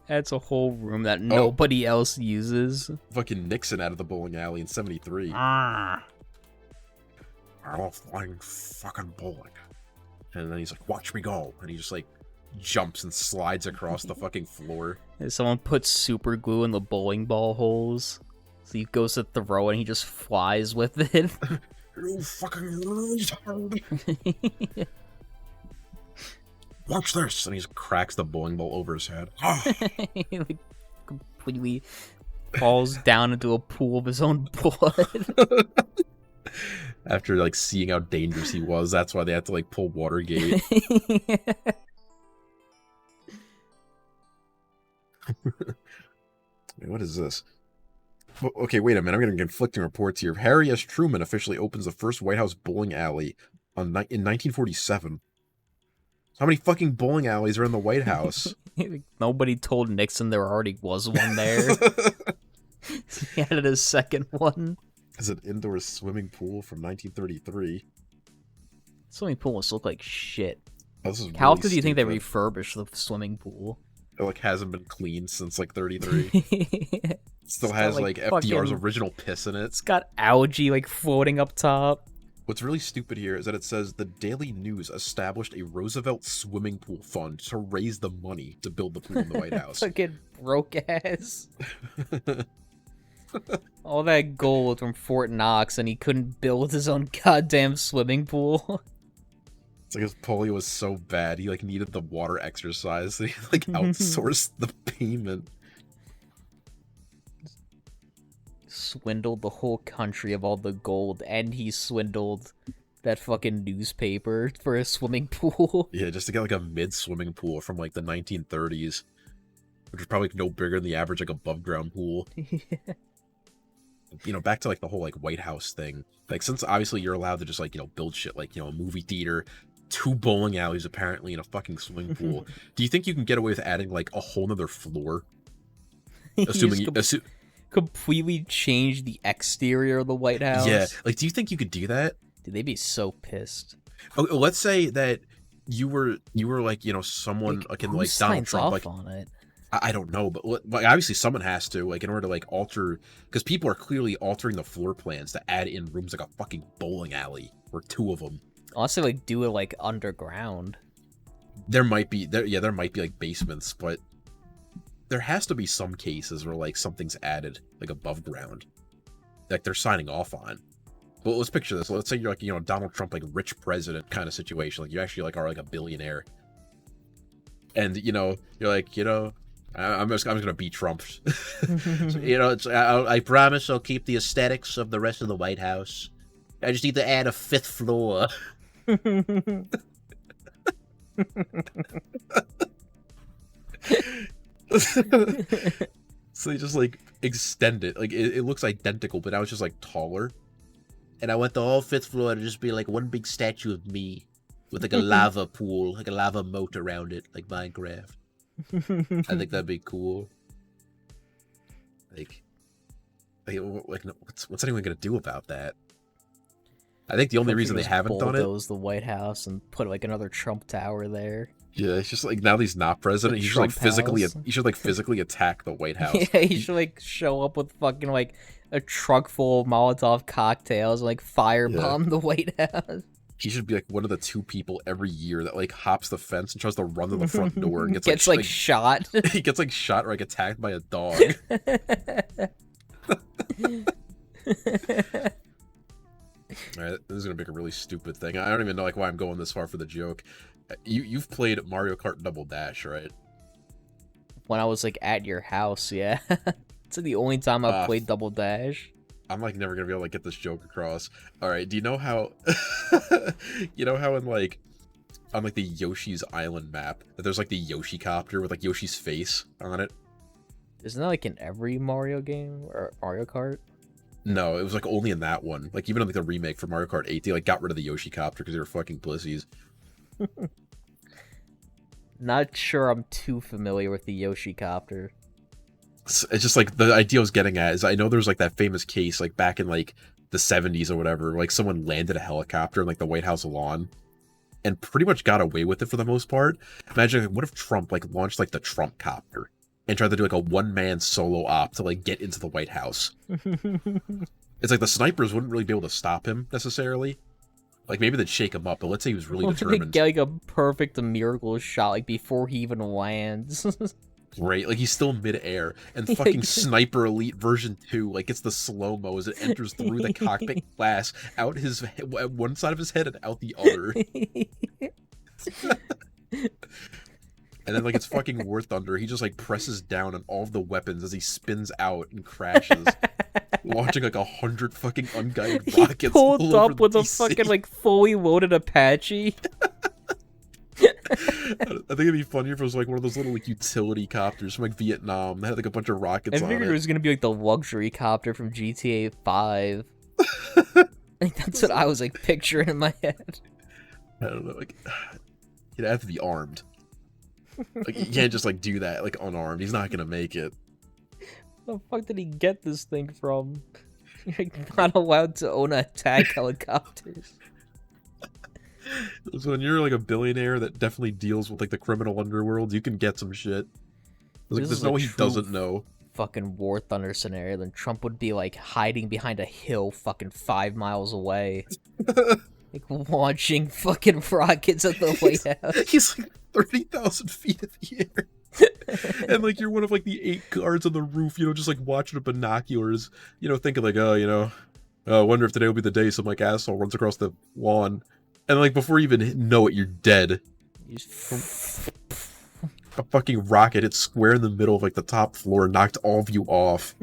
That's a whole room that nobody else uses. Fucking Nixon out of the bowling alley in '73. Ah. I love playing fucking bowling. And then he's like, watch me go. And he just like jumps and slides across the fucking floor. Someone puts super glue in the bowling ball holes. So he goes to throw and he just flies with it. You fucking retard. Watch this. And he just cracks the bowling ball over his head. He like completely falls down into a pool of his own blood. After like seeing how dangerous he was, that's why they had to like pull Watergate. Wait, what is this? Okay, wait a minute. I'm getting conflicting reports here. Harry S. Truman officially opens the first White House bowling alley in 1947. How many fucking bowling alleys are in the White House? Nobody told Nixon there already was one there. He added a second one. It's an indoor swimming pool from 1933. Swimming pool must look like shit. Oh, this is How really often do you think they stupid. refurbish the swimming pool? It like hasn't been cleaned since like 33. Still has like FDR's fucking- original piss in it. It's got algae like floating up top. What's really stupid here is that it says the Daily News established a Roosevelt swimming pool fund to raise the money to build the pool in the White House. Fucking broke ass. All that gold from Fort Knox, and he couldn't build his own goddamn swimming pool. It's like his polio was so bad, he like needed the water exercise, so he like outsourced the payment. Swindled the whole country of all the gold, and he swindled that fucking newspaper for a swimming pool. Yeah, just to get like a mid-swimming pool from like the 1930s, which was probably no bigger than the average like above ground pool. You know, back to like the whole like White House thing. Like, since obviously you're allowed to just like, you know, build shit like, you know, a movie theater, 2 bowling alleys apparently, in a fucking swimming pool. Do you think you can get away with adding like a whole nother floor? Assuming completely change the exterior of the White House. Yeah, like, do you think you could do that? Dude, they'd be so pissed. Oh, let's say that you were like, you know, someone like in like Donald Trump, like on it? I don't know, but like obviously someone has to, like, in order to like alter, because people are clearly altering the floor plans to add in rooms like a fucking bowling alley or 2 of them. Also, like, do it like underground. There might be like basements, but there has to be some cases where like something's added like above ground, like they're signing off on. Well, let's picture this. Let's say you're like, you know, Donald Trump, like rich president kind of situation. Like, you actually like are like a billionaire, and you know you're like, you know, I'm just gonna be Trump. So, you know, I promise I'll keep the aesthetics of the rest of the White House. I just need to add a 5th floor. So they just like extend it, like it looks identical, but now it's just like taller. And I want the whole 5th floor to just be like one big statue of me with like a lava pool, like a lava moat around it, like Minecraft. I think that'd be cool. Like what's anyone gonna do about that? I think the only reason they haven't done it, bulldoze the White House and put like another Trump Tower there. Yeah, it's just like, now that he's not president, he should like physically attack the White House. Yeah, he should like show up with fucking like a truck full of Molotov cocktails and like firebomb the White House. He should be like one of the 2 people every year that like hops the fence and tries to run to the front door and gets like shot. He gets like shot or like attacked by a dog. Alright, this is gonna make a really stupid thing. I don't even know like why I'm going this far for the joke. You've played Mario Kart Double Dash, right? When I was like at your house, yeah. It's the only time I've played Double Dash. I'm like never gonna be able to get this joke across. All right, do you know how you know how in like on like the Yoshi's Island map that there's like the Yoshi copter with like Yoshi's face on it? Isn't that like in every Mario game or Mario Kart? No, it was like only in that one. Like even in like the remake for Mario Kart 8, they like got rid of the Yoshi copter because they were fucking pussies. Not sure I'm too familiar with the Yoshi copter. It's just like the idea I was getting at is I know there was like that famous case like back in like the 70s or whatever, like someone landed a helicopter in like the White House lawn and pretty much got away with it for the most part. Imagine like, what if Trump like launched like the Trump copter and tried to do like a one-man solo op to like get into the White House? It's like the snipers wouldn't really be able to stop him necessarily. Like maybe they'd shake him up, but let's say he was really determined. Get like a perfect miracle shot like before he even lands. Right, like he's still mid-air, and fucking Sniper Elite version 2, like it's the slow-mo as it enters through the cockpit glass, out his one side of his head and out the other. And then like it's fucking War Thunder, he just like presses down on all of the weapons as he spins out and crashes, launching like 100 fucking unguided rockets. He pulled up with DC. a fucking like fully loaded Apache. I think it'd be funnier if it was like one of those little like utility copters from like Vietnam that had like a bunch of rockets on it. I figured it was gonna be like the luxury copter from GTA 5. Like that's what I was like picturing in my head. I don't know, like he'd have to be armed. Like you can't just like do that like unarmed. He's not gonna make it. Where the fuck did he get this thing from? You're like, not allowed to own attack helicopters. So when you're like a billionaire that definitely deals with like the criminal underworld, you can get some shit. Like, there's no way he doesn't know. fucking War Thunder scenario, then Trump would be like hiding behind a hill fucking 5 miles away. Like launching fucking rockets at the White House. He's like 30,000 feet in the air. And like you're one of like the 8 guards on the roof, just like watching the binoculars, thinking like, oh, I wonder if today will be the day some like asshole runs across the lawn. And like before you even know it, you're dead. A fucking rocket hit square in the middle of like the top floor and knocked all of you off.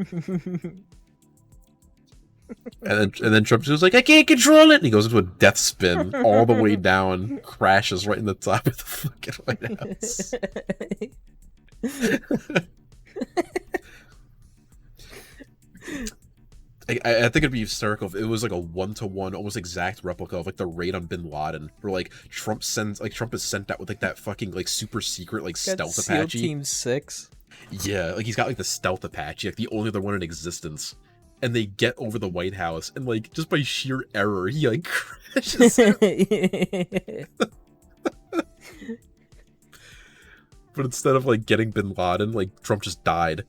And then Trump just like, I can't control it. And he goes into a death spin all the way down, crashes right in the top of the fucking White House. I think it'd be hysterical if it was like a 1-to-1, almost exact replica of like the raid on Bin Laden, where like Trump is sent out with like that fucking like super secret like stealth Apache. SEAL Team 6. Yeah, like he's got like the stealth Apache, like the only other one in existence. And they get over the White House, and like just by sheer error, he like crashes. But instead of like getting Bin Laden, like Trump just died.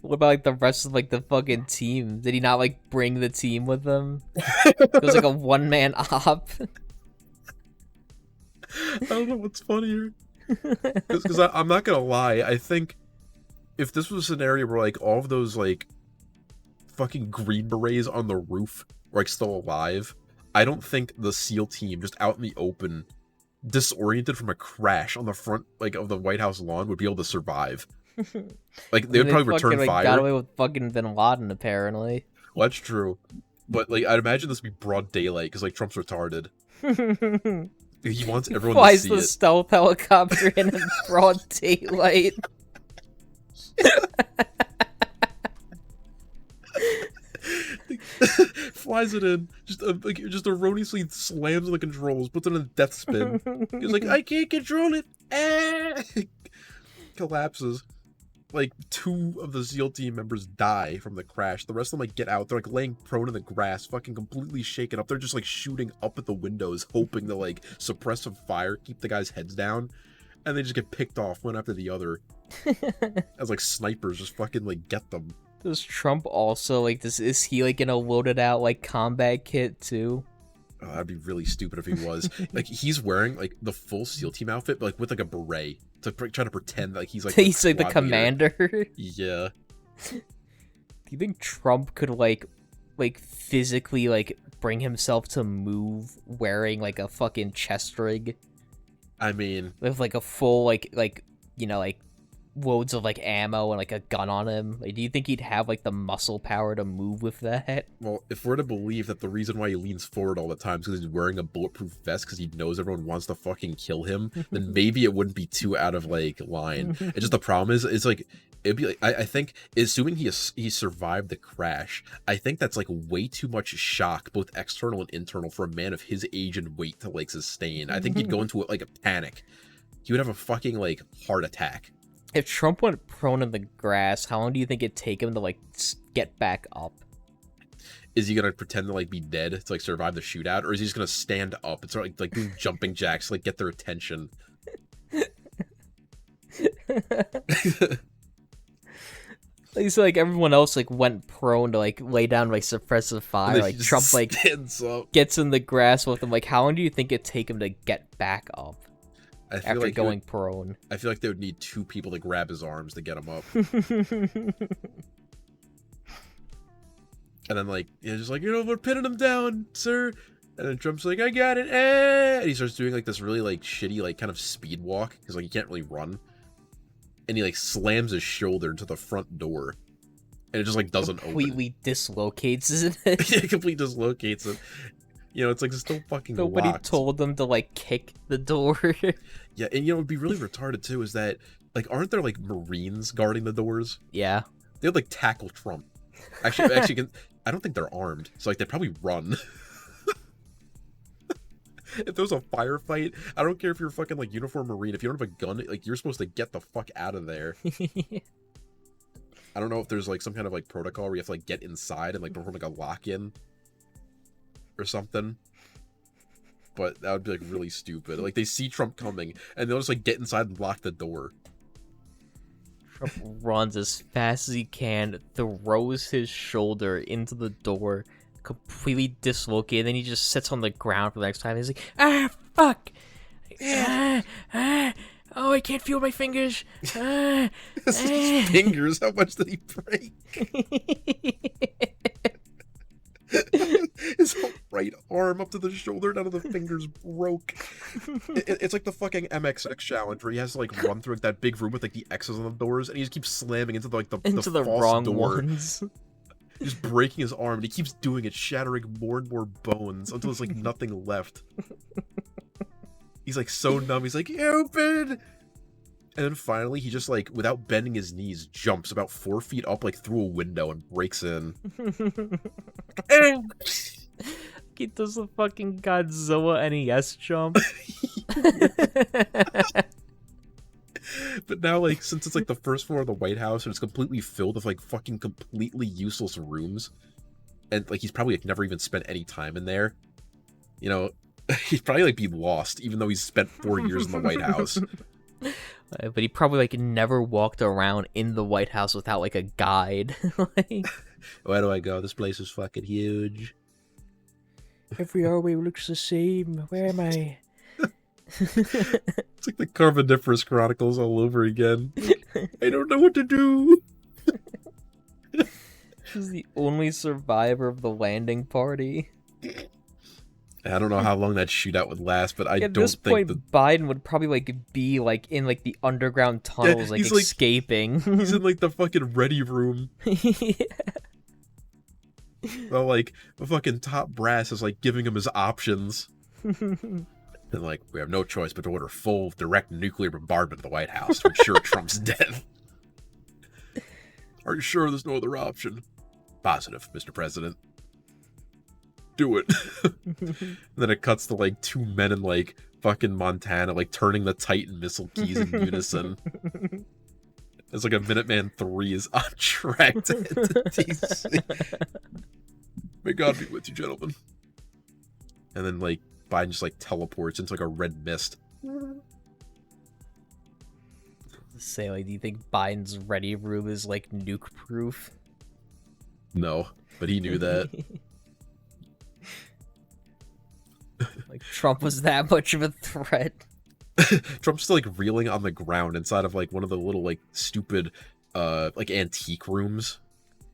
What about like the rest of like the fucking team? Did he not like bring the team with him? It was like a one-man op. I don't know what's funnier. Because I'm not gonna lie, I think if this was a scenario where like all of those like fucking Green Berets on the roof were like still alive, I don't think the SEAL team just out in the open, disoriented from a crash on the front like of the White House lawn, would be able to survive. Like they would probably return fire. Got away with fucking Bin Laden apparently. Well, that's true, but like I'd imagine this would be broad daylight because like Trump's retarded. He wants everyone to see it. Flies the stealth helicopter in broad daylight. Flies it in, just erroneously slams on the controls, puts it in a death spin. He's like, I can't control it. Collapses. Like 2 of the SEAL team members die from the crash. The rest of them like get out. They're like laying prone in the grass, fucking completely shaken up. They're just like shooting up at the windows, hoping to like suppress some fire, keep the guys' heads down, and they just get picked off one after the other. As like snipers just fucking like get them. Does Trump also like this? Is he like in a loaded out like combat kit too? Oh, that'd be really stupid if he was. Like he's wearing like the full SEAL team outfit, but like with like a beret to try to pretend like he's like he's like the commander. Yeah. Do you think Trump could like physically like bring himself to move wearing like a fucking chest rig? I mean, with like a full like loads of like ammo and like a gun on him. Like, do you think he'd have like the muscle power to move with that? Well, if we're to believe that the reason why he leans forward all the time is because he's wearing a bulletproof vest because he knows everyone wants to fucking kill him, then maybe it wouldn't be too out of like line. It's just the problem is, it's like it'd be like I think assuming he survived the crash, I think that's like way too much shock, both external and internal, for a man of his age and weight to like sustain. I think he'd go into like a panic. He would have a fucking like heart attack. If Trump went prone in the grass, how long do you think it'd take him to like get back up? Is he gonna pretend to like be dead to like survive the shootout, or is he just gonna stand up and start like doing jumping jacks to like get their attention? Like everyone else like went prone to like lay down like suppressive fire. Like Trump like gets in the grass with him. Like how long do you think it'd take him to get back up? After like going prone. I feel like they would need 2 people to grab his arms to get him up. And then like, just like, we're pinning him down, sir. And then Trump's like, I got it. And he starts doing like this really like shitty like kind of speed walk because like he can't really run. And he like slams his shoulder into the front door. And it just like doesn't completely open. Dislocates, isn't it? It completely dislocates it. It's like still fucking Nobody locked. told them to like kick the door. Yeah, and it'd be really retarded too is that like aren't there like Marines guarding the doors? Yeah. They would like tackle Trump. Actually I don't think they're armed. So like they'd probably run. If there was a firefight, I don't care if you're a fucking like uniform Marine, if you don't have a gun, like you're supposed to get the fuck out of there. I don't know if there's like some kind of like protocol where you have to like get inside and like perform like a lock-in or something, but that would be like really stupid. Like they see Trump coming and they'll just like get inside and lock the door. Trump runs as fast as he can, throws his shoulder into the door, completely dislocated, and then he just sits on the ground for the next time. He's like, ah, fuck! Oh, I can't feel my fingers. His fingers, how much did he break? His whole right arm up to the shoulder, none of the fingers broke. It's like the fucking MXX challenge where he has to like run through like, that big room with like the X's on the doors, and he just keeps slamming into the false wrong door. ones. He's breaking his arm, and he keeps doing it, shattering more and more bones until there's like nothing left. He's like so numb. He's like, open! And then finally, he just like, without bending his knees, jumps about 4 feet up like through a window and breaks in. He does the fucking Godzilla NES jump. But now, like, since it's like the first floor of the White House and it's completely filled with like fucking completely useless rooms, and like he's probably like never even spent any time in there, you know, he'd probably like be lost even though he's spent 4 years in the White House. But he probably like never walked around in the White House without like a guide. Like, where do I go? This place is fucking huge. Every hallway looks the same. Where am I? It's like the Carboniferous Chronicles all over again. I don't know what to do. He's the only survivor of the landing party. I don't know how long that shootout would last, but I At don't this think point, Biden would probably like be like in like the underground tunnels, like he's, like, escaping. he's in like the fucking ready room. Well, like the fucking top brass is like giving him his options. And like, we have no choice but to order full direct nuclear bombardment of the White House to ensure Trump's death. Are you sure there's no other option? Positive, Mr. President. Do it. And then it cuts to like 2 men in like fucking Montana, like turning the Titan missile keys in unison. It's like a Minuteman 3 is on track to hit the DC. May God be with you, gentlemen. And then like Biden just like teleports into like a red mist. Say, like, do you think Biden's ready room is like nuke proof? No, but he knew that. Like Trump was that much of a threat. Trump's still like reeling on the ground inside of like one of the little like stupid like antique rooms.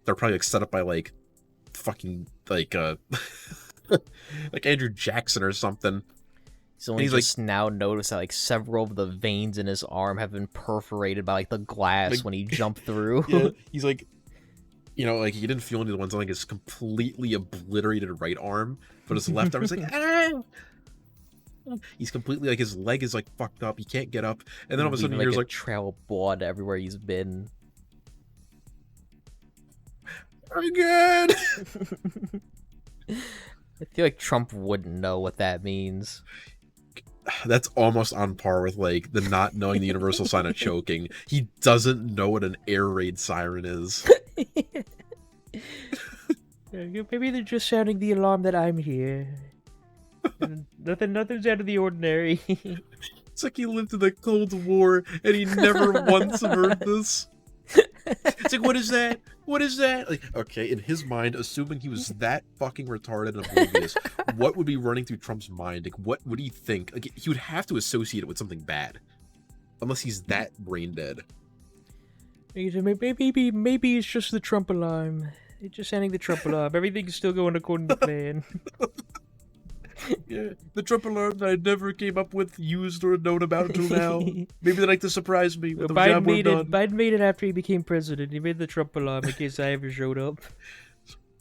They're probably like set up by like fucking like like Andrew Jackson or something. He's only he's just now noticed that like several of the veins in his arm have been perforated by like the glass like, when he jumped through. Yeah, he's like, you know, like he didn't feel any of the ones on like his completely obliterated right arm, but his left arm is like, ah! He's completely like his leg is like fucked up. He can't get up, and then all of a sudden he hears like trail of blood everywhere he's been. Again. I feel like Trump wouldn't know what that means. That's almost on par with like the not knowing the universal sign of choking. He doesn't know what an air raid siren is. Maybe they're just sounding the alarm that I'm here. Nothing's out of the ordinary. It's like he lived in the Cold War and he never once heard this. It's like, what is that? What is that? Like, okay, in his mind, assuming he was that fucking retarded and oblivious, what would be running through Trump's mind? Like, what would he think? Like, he would have to associate it with something bad, unless he's that brain dead. Maybe it's just the Trump alarm. It's just sounding the Trump alarm. Everything's still going according to plan. Yeah, the Trump alarm that I never came up with, used, or known about until now. Maybe they like to surprise me with the job well done. Biden made it after he became president. He made the Trump alarm in case I ever showed up.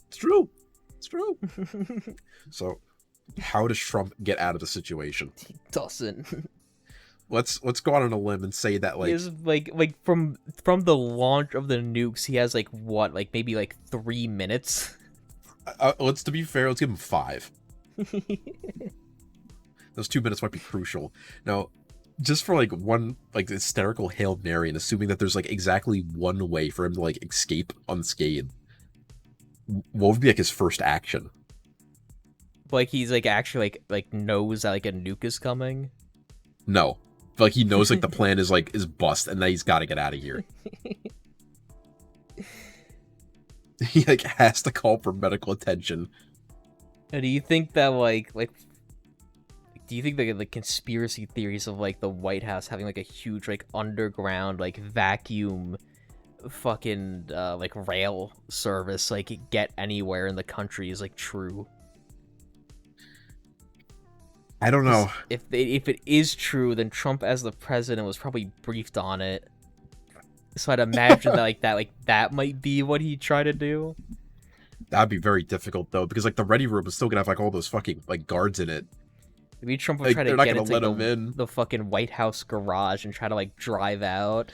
It's true. It's true. So, how does Trump get out of the situation? He doesn't. Let's go out on a limb and say that like, he has, like from the launch of the nukes, he has like what, like maybe like 3 minutes. Let's to be fair, let's give him 5. Those 2 minutes might be crucial. Now, just for like one like hysterical Hail Mary and assuming that there's like exactly one way for him to like escape unscathed, what would be like his first action? Like he's like actually like knows that like a nuke is coming. No. Like he knows like the plan is bust, and that he's got to get out of here. He like has to call for medical attention. And do you think that do you think the conspiracy theories of like the White House having like a huge like underground like vacuum fucking like rail service like get anywhere in the country is like true? I don't know. If it is true, then Trump as the president was probably briefed on it. So I'd imagine that might be what he tried to do. That'd be very difficult though, because like the ready room is still gonna have like all those fucking like guards in it. Maybe Trump would Like, try to they're not get gonna into let him in. the fucking White House garage and try to like drive out.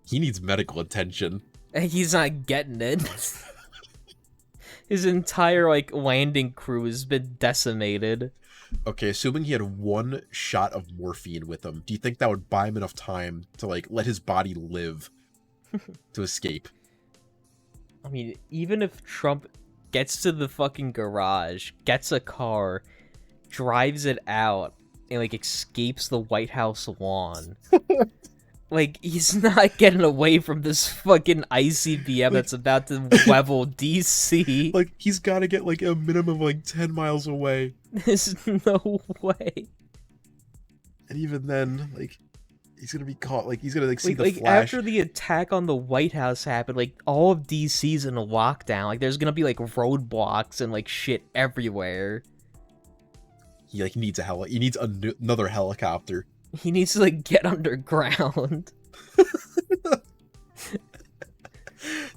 He needs medical attention. And he's not getting it. His entire like landing crew has been decimated. Okay, assuming he had one shot of morphine with him, do you think that would buy him enough time to like let his body live to escape? I mean, even if Trump gets to the fucking garage, gets a car, drives it out, and like escapes the White House lawn, like he's not getting away from this fucking ICBM that's about to level DC. Like he's got to get like a minimum of like 10 miles away. There's no way. And even then, like he's gonna be caught. Like he's gonna like see the Like flash. after the attack on the White House happened, like all of DC's in a lockdown. Like there's gonna be like roadblocks and like shit everywhere. He like needs he needs another helicopter. He needs to like get underground.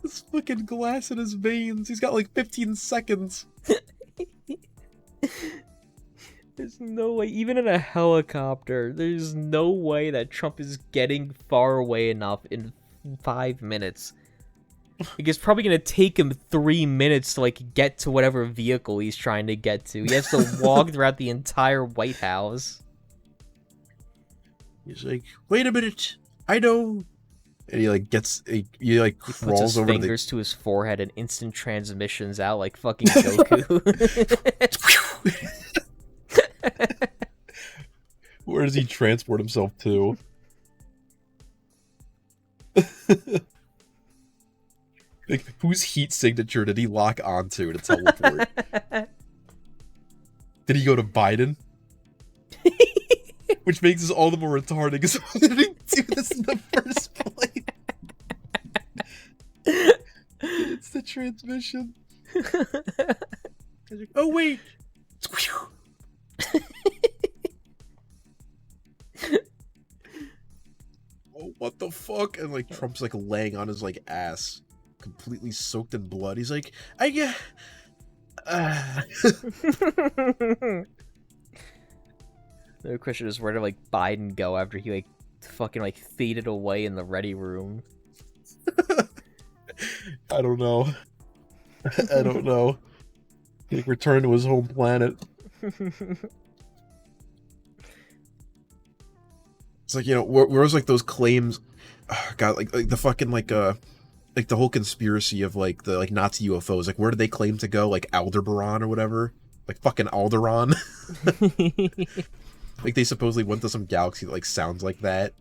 This fucking glass in his veins. He's got like 15 seconds. There's no way, even in a helicopter, there's no way that Trump is getting far away enough in 5 minutes. Like, it's probably gonna take him 3 minutes to like get to whatever vehicle he's trying to get to. He has to walk throughout the entire White House. He's like, wait a minute, I know. And he like gets, he like He puts crawls his over fingers to his forehead and instant transmissions out like fucking Goku. Where does he transport himself to? Like, whose heat signature did he lock onto to teleport? Did he go to Biden? Which makes this all the more retarded because why did he do this in the first place? It's the transmission. Oh wait. Oh, what the fuck? And like Trump's like laying on his like ass, completely soaked in blood. He's like, The question is, where did like Biden go after he like fucking like faded away in the ready room? I don't know. I don't know. He returned to his home planet. It's like, you know, where was like those claims? Oh, God, like the fucking like the whole conspiracy of like the like Nazi UFOs. Like, where did they claim to go? Like Aldebaran or whatever. Like fucking Alderaan. Like they supposedly went to some galaxy that like sounds like that.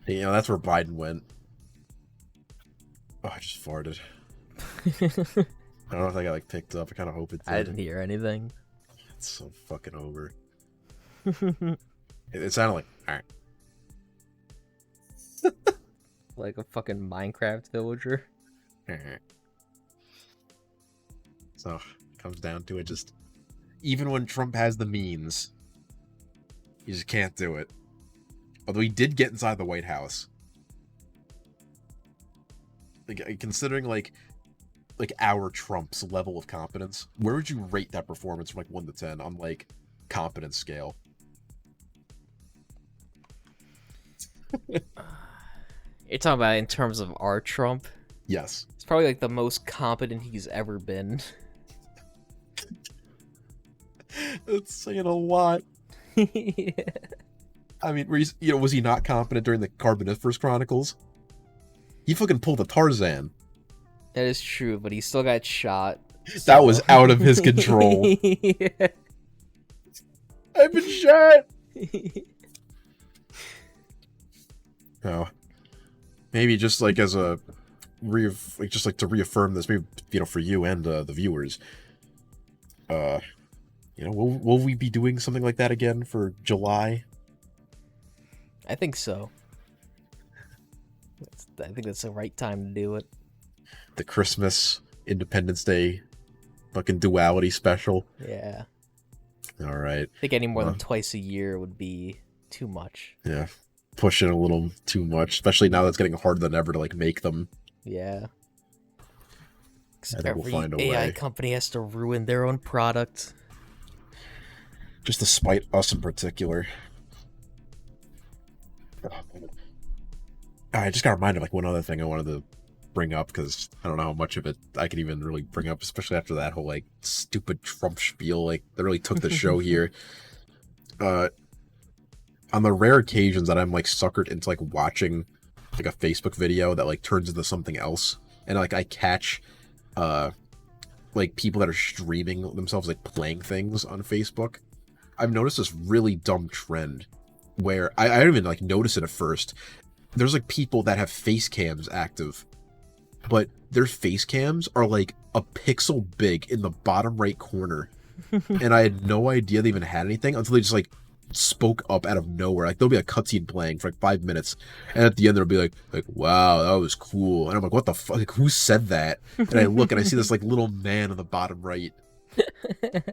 And, you know, that's where Biden went. Oh, I just farted. I don't know if that got like picked up. I kind of hope it did. I didn't hear anything. It's so fucking over. It sounded like, alright. Like a fucking Minecraft villager. So, it comes down to it, just even when Trump has the means, you just can't do it. Although he did get inside the White House. Like, considering like our Trump's level of competence, where would you rate that performance from like 1 to 10 on like competence scale? You're talking about in terms of our Trump? Yes. It's probably like the most competent he's ever been. That's saying a lot. Yeah. I mean, was he not competent during the Carboniferous Chronicles? He fucking pulled a Tarzan. That is true, but he still got shot. That was out of his control. Yeah. I've been shot! No. Maybe just like as a just like to reaffirm this, maybe for you and the viewers. Will we be doing something like that again for July? I think so. I think that's the right time to do it. The Christmas Independence Day fucking duality special. Yeah. All right. I think any more than twice a year would be too much. Yeah. Pushing a little too much, especially now that's getting harder than ever to like make them. Yeah. I think we'll find a AI way. company has to ruin their own product. Just to spite us in particular. I just got reminded of like one other thing I wanted to bring up, because I don't know how much of it I can even really bring up, especially after that whole like stupid Trump spiel. Like they really took the show here. On the rare occasions that I'm like suckered into like watching like a Facebook video that like turns into something else, and like I catch like people that are streaming themselves like playing things on Facebook, I've noticed this really dumb trend where I didn't even like notice it at first. There's like people that have face cams active, but their face cams are like a pixel big in the bottom right corner. And I had no idea they even had anything until they just like spoke up out of nowhere. Like there'll be a cutscene playing for like 5 minutes, and at the end there'll be like wow, that was cool. And I'm like, what the fuck? Like, who said that? And I look and I see this like little man on the bottom right. And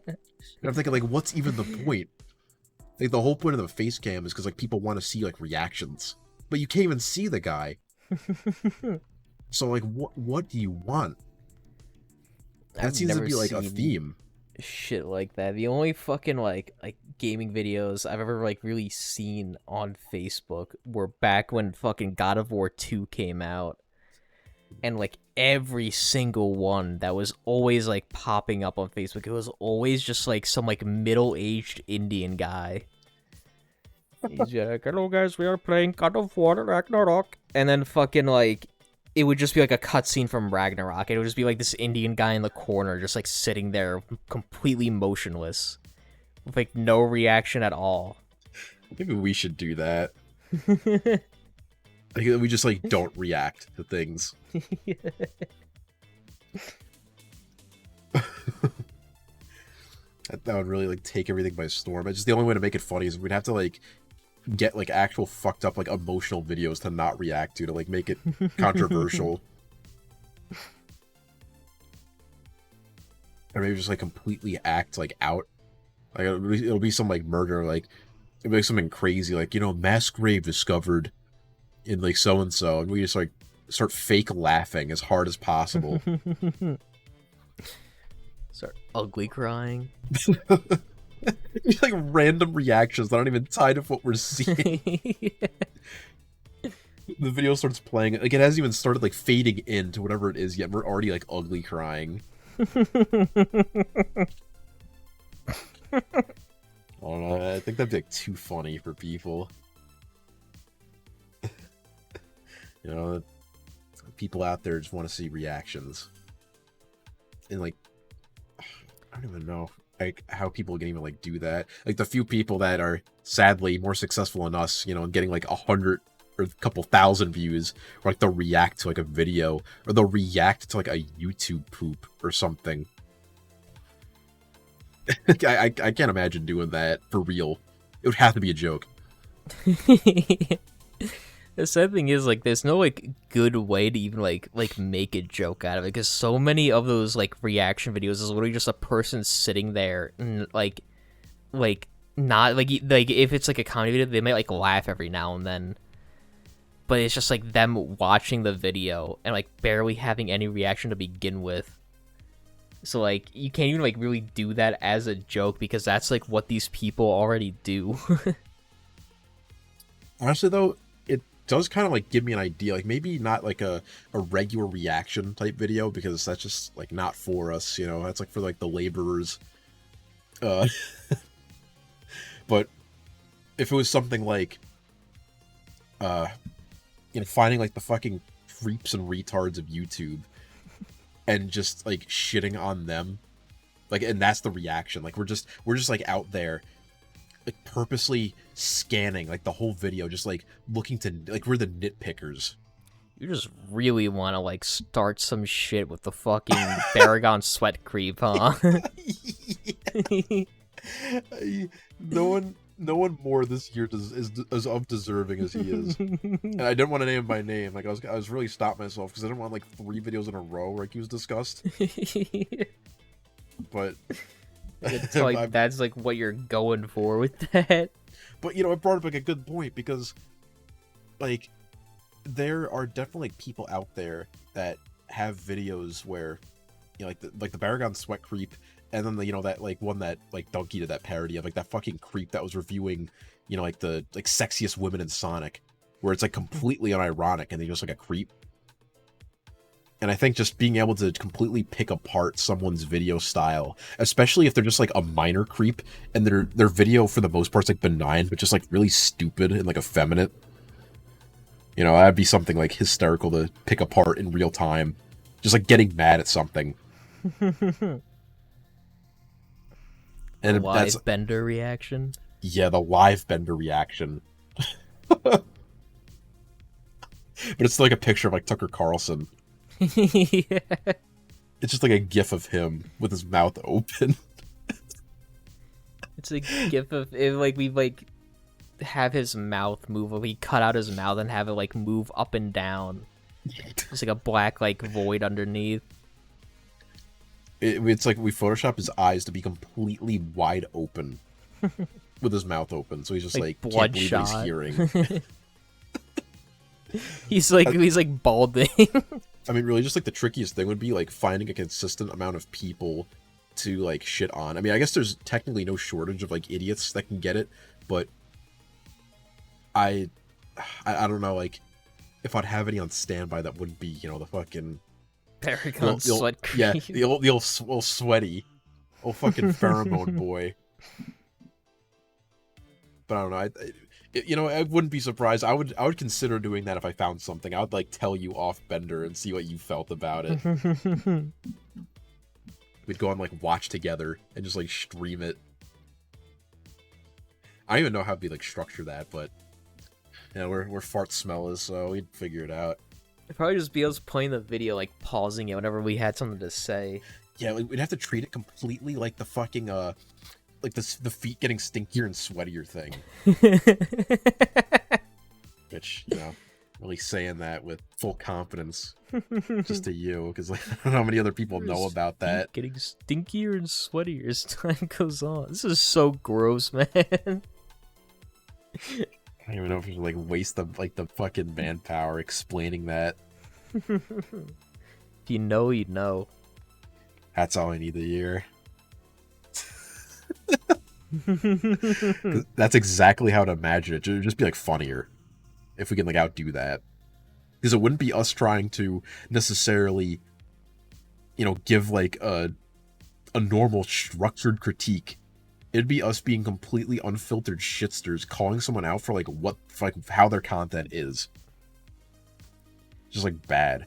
I'm thinking, like, what's even the point? Like, the whole point of the face cam is because like people want to see like reactions, but you can't even see the guy. So like, what do you want? That seems to be like a theme. Shit like that. The only fucking like gaming videos I've ever like really seen on Facebook were back when fucking God of War 2 came out. And like every single one that was always like popping up on Facebook, it was always just like some like middle-aged Indian guy. He's like, hello guys, we are playing God of War Ragnarok. And then fucking like it would just be like a cutscene from Ragnarok. It would just be like this Indian guy in the corner just like sitting there completely motionless with like no reaction at all. Maybe we should do that. Like, we just like don't react to things. That would really like take everything by storm. It's just the only way to make it funny is we'd have to like get like actual fucked up like emotional videos to not react to like make it controversial. Or maybe just like completely act like out. Like it'll be some like murder, like it'll be like something crazy, like, mass grave discovered in like so and so, and we just like start fake laughing as hard as possible. Start ugly crying. Like random reactions that aren't even tied to what we're seeing. The video starts playing, like it hasn't even started like fading into whatever it is yet. We're already like ugly crying. I don't know. I think that'd be like too funny for people. People out there just want to see reactions. And like, I don't even know like how people can even like do that. Like the few people that are sadly more successful than us, and getting like 100 or a couple thousand views, or like they'll react to like a video, or they'll react to like a YouTube poop or something. I can't imagine doing that for real. It would have to be a joke. The sad thing is, like, there's no, like, good way to even, like make a joke out of it, because so many of those, like, reaction videos is literally just a person sitting there, and, like, not, like, if it's, like, a comedy video, they might, like, laugh every now and then, but it's just, like, them watching the video, and, like, barely having any reaction to begin with. So, like, you can't even, like, really do that as a joke, because that's, like, what these people already do. Honestly, though, does kind of like give me an idea, like maybe not like a regular reaction type video, because that's just like not for us, that's like for like the laborers. But if it was something like finding like the fucking creeps and retards of YouTube and just like shitting on them, like, and that's the reaction, like we're just like out there like purposely scanning like the whole video, just like looking to like we're the nitpickers. You just really want to like start some shit with the fucking Baragon sweat creep, huh? No one more this year is of deserving as he is. And I didn't want to name him by name. Like I was really stopped myself because I didn't want like 3 videos in a row where like, he was discussed. But it's like that's like what you're going for with that. But you know, it brought up like a good point because like there are definitely like, people out there that have videos where you know like the Baragon sweat creep, and then the, you know, that like one that like Donkey did that parody of, like that fucking creep that was reviewing, you know, like the like sexiest women in Sonic, where it's like completely unironic and they just like a creep. And I think just being able to completely pick apart someone's video style, especially if they're just like a minor creep and their video for the most part is like benign but just like really stupid and like effeminate, you know, that'd be something like hysterical to pick apart in real time, just like getting mad at something. And live Bender reaction. Yeah, the live Bender reaction. But it's like a picture of like Tucker Carlson. Yeah. It's just like a gif of him with his mouth open. It's a gif of it, like we like have his mouth move. We cut out his mouth and have it like move up and down. It's like a black like void underneath. It's like we Photoshop his eyes to be completely wide open with his mouth open, so he's just like can't believe what he's hearing. he's like balding. I mean, really, just like the trickiest thing would be like finding a consistent amount of people to like shit on. I mean, I guess there's technically no shortage of like idiots that can get it, but I don't know, like if I'd have any on standby that wouldn't be, you know, the fucking Baragon sweat creep. Yeah, the old sweaty, old fucking pheromone boy. But I don't know. You know, I wouldn't be surprised. I would consider doing that if I found something. I would like tell you off Bender and see what you felt about it. We'd go on like watch together and just like stream it. I don't even know how to like structure that, but you know, we're fart smellers, so we'd figure it out. It'd probably just be us playing the video, like pausing it whenever we had something to say. Yeah, we'd have to treat it completely like the fucking like the feet getting stinkier and sweatier thing. Which, you know, really saying that with full confidence just to you, because like, I don't know how many other people know about that. Getting stinkier and sweatier as time goes on. This is so gross, man. I don't even know if you should like waste the fucking manpower explaining that. If you know, you know. That's all I need to hear. That's exactly how to imagine it. It would just be like funnier if we can like outdo that, because it wouldn't be us trying to necessarily, you know, give like a normal structured critique. It'd be us being completely unfiltered shitsters, calling someone out for like how their content is. Just like bad.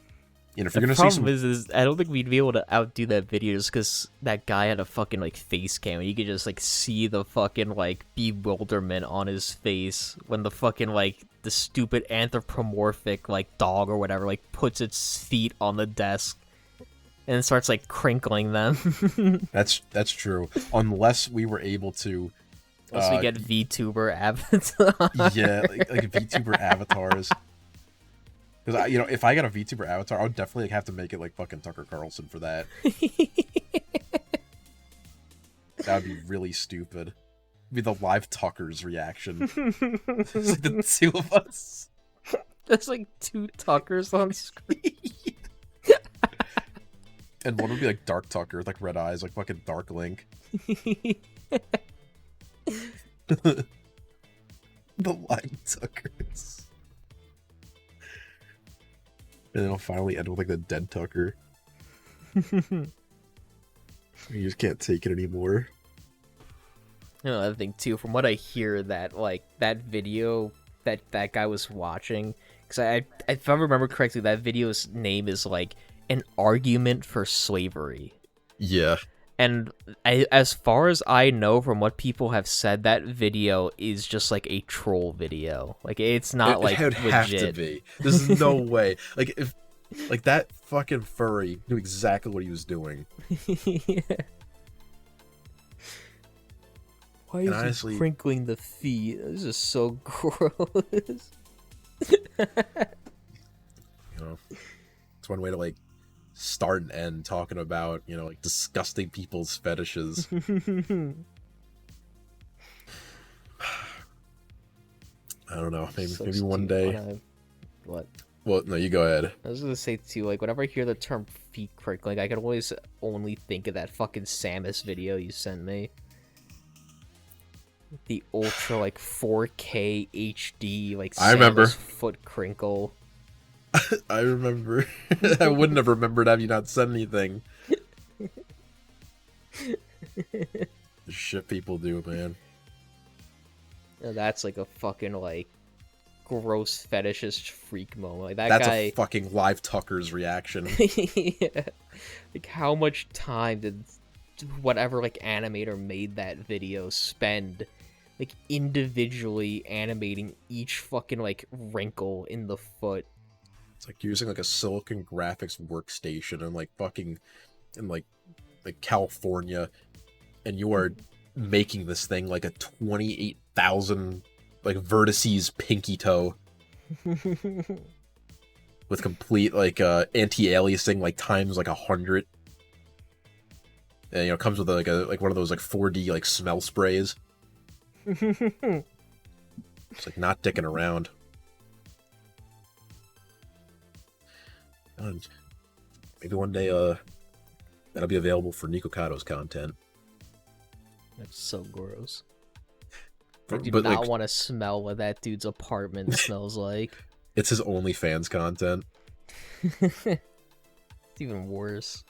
You know, if you're gonna see some... is I don't think we'd be able to outdo that video just because that guy had a fucking like face cam and you could just like see the fucking like bewilderment on his face when the fucking like the stupid anthropomorphic like dog or whatever like puts its feet on the desk and starts like crinkling them. That's true. Unless we were able to unless we get VTuber avatars. Yeah, like VTuber avatars. Because, you know, if I got a VTuber avatar, I would definitely have to make it like fucking Tucker Carlson for that. That would be really stupid. It'd be the live Tuckers reaction. It's like the two of us. There's like 2 Tuckers on screen. And one would be like Dark Tucker with like red eyes, like fucking Dark Link. The live Tuckers. And then it'll finally end with like the dead Tucker. You just can't take it anymore. Another thing too, from what I hear, that like that video that guy was watching, because if I remember correctly, that video's name is like an argument for slavery. Yeah. And as far as I know from what people have said, that video is just like a troll video. Like, it's not like it would legit. have to be. There's no way. Like, if like that fucking furry knew exactly what he was doing. Yeah. Why is honestly, he crinkling the feet? This is so gross. You know, it's one way to like start and end talking about, you know, like disgusting people's fetishes. I don't know. Maybe one day. What? Well, no, you go ahead. I was gonna say too, like whenever I hear the term feet crinkling, I can always only think of that fucking Samus video you sent me. The ultra like 4K HD like Samus I remember. foot crinkle. I remember. I wouldn't have remembered had you not said anything. The shit people do, man. Now, that's like a fucking like gross fetishist freak moment. Like that That's guy. a fucking live Tucker's reaction. Yeah. Like how much time did whatever like animator made that video spend like individually animating each fucking like wrinkle in the foot? It's like using like a Silicon Graphics workstation and like fucking in like California, and you are making this thing like a 28,000 like vertices pinky toe with complete like anti-aliasing like times like 100. And you know, comes with like one of those like 4D like smell sprays. It's like not dicking around. And maybe one day that'll be available for Nikocado's content. That's so gross. I But do like, not want to smell what that dude's apartment smells like. it's his OnlyFans content. It's even worse.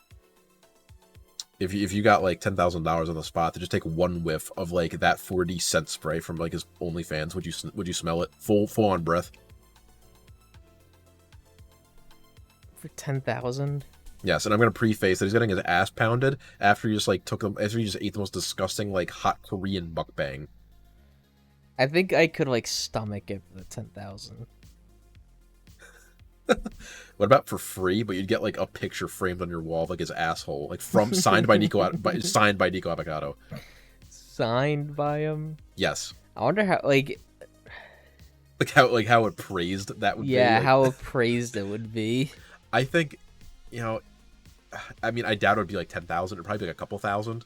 If you got like $10,000 on the spot to just take one whiff of like that 4D scent spray from like his OnlyFans, would you smell it full on breath? For 10,000? Yes, and I'm gonna preface that he's getting his ass pounded after he just like after he just ate the most disgusting like hot Korean mukbang. I think I could like stomach it for the 10,000. What about for free? But you'd get like a picture framed on your wall of like his asshole, like from signed by Nico Avocado. Signed by him? Yes. I wonder how like how appraised that would be. yeah, like, how appraised it would be. I think, you know, I mean, I doubt it would be like 10,000. It'd probably be like a couple thousand,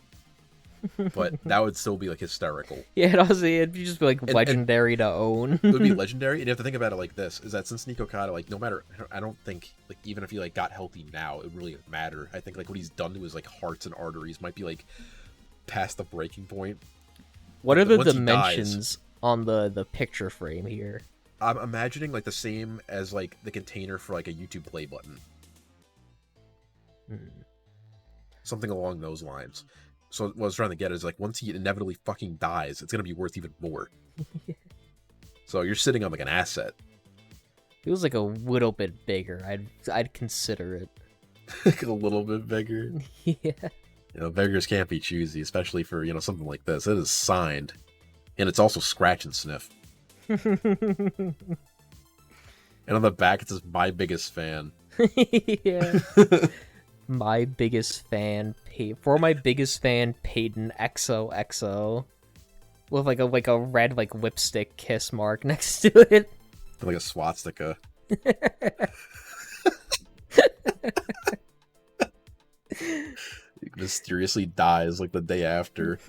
but that would still be like hysterical. Yeah, it'd just be like legendary to own. It would be legendary, and you have to think about it like this: is that since Nikocado, like, no matter, I don't think like even if he like got healthy now, it would really matter. I think like what he's done to his like hearts and arteries might be like past the breaking point. What are the Once he dimensions on the picture frame here? I'm imagining like the same as like the container for like a YouTube play button. Something along those lines. So what I was trying to get is like once he inevitably fucking dies, it's gonna be worth even more. So you're sitting on like an asset. Feels like a little bit bigger. I'd consider it. Like a little bit bigger. Yeah. You know, beggars can't be choosy, especially for, you know, something like this. It is signed. And it's also scratch and sniff. And on the back it says my biggest fan. Yeah. My biggest fan, for my biggest fan, Peyton XOXO, with like a red like lipstick kiss mark next to it, Like a swastika. He mysteriously dies like the day after.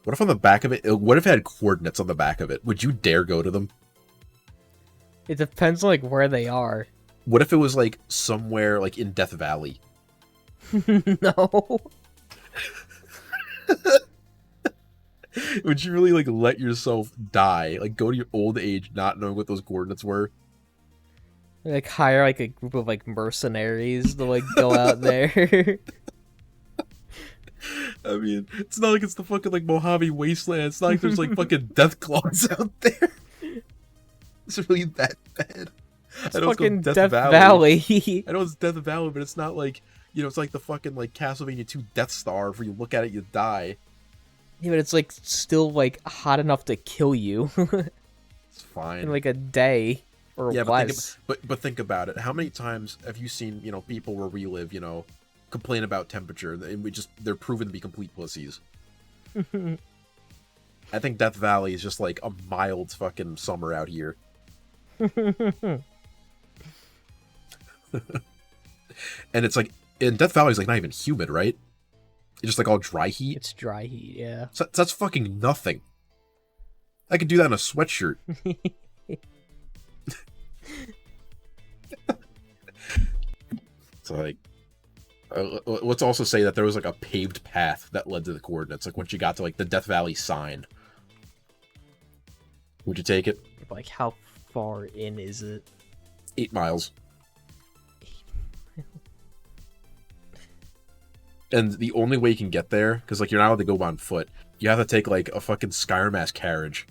What if on the back of it? What if it had coordinates on the back of it? Would you dare go to them? It depends on like where they are. What if it was like somewhere like in Death Valley? No. Would you really like let yourself die? Like go to your old age not knowing what those coordinates were? Like hire like a group of like mercenaries to like go out there. I mean, it's not like it's the fucking like Mojave Wasteland. It's not like there's like fucking death claws out there. It's really that bad. It's fucking Death Valley. I know it's Death Valley, but it's not like You know, it's like the fucking like Castlevania 2 Death Star. If you look at it, you die. Yeah, but it's like still like hot enough to kill you It's fine. in like a day or less. But think about it. How many times have you seen, you know, people where we live, you know, complain about temperature and they're proven to be complete pussies. I think Death Valley is just like a mild fucking summer out here. And it's like in Death Valley is like not even humid, right? It's just like all dry heat. It's dry heat, yeah. So that's fucking nothing. I could do that in a sweatshirt. So like, let's also say that there was like a paved path that led to the coordinates. Like once you got to like the Death Valley sign, would you take it? Like how far in is it? 8 miles. And the only way you can get there, because like you're not allowed to go on foot, you have to take like a fucking Skyrim-ass carriage.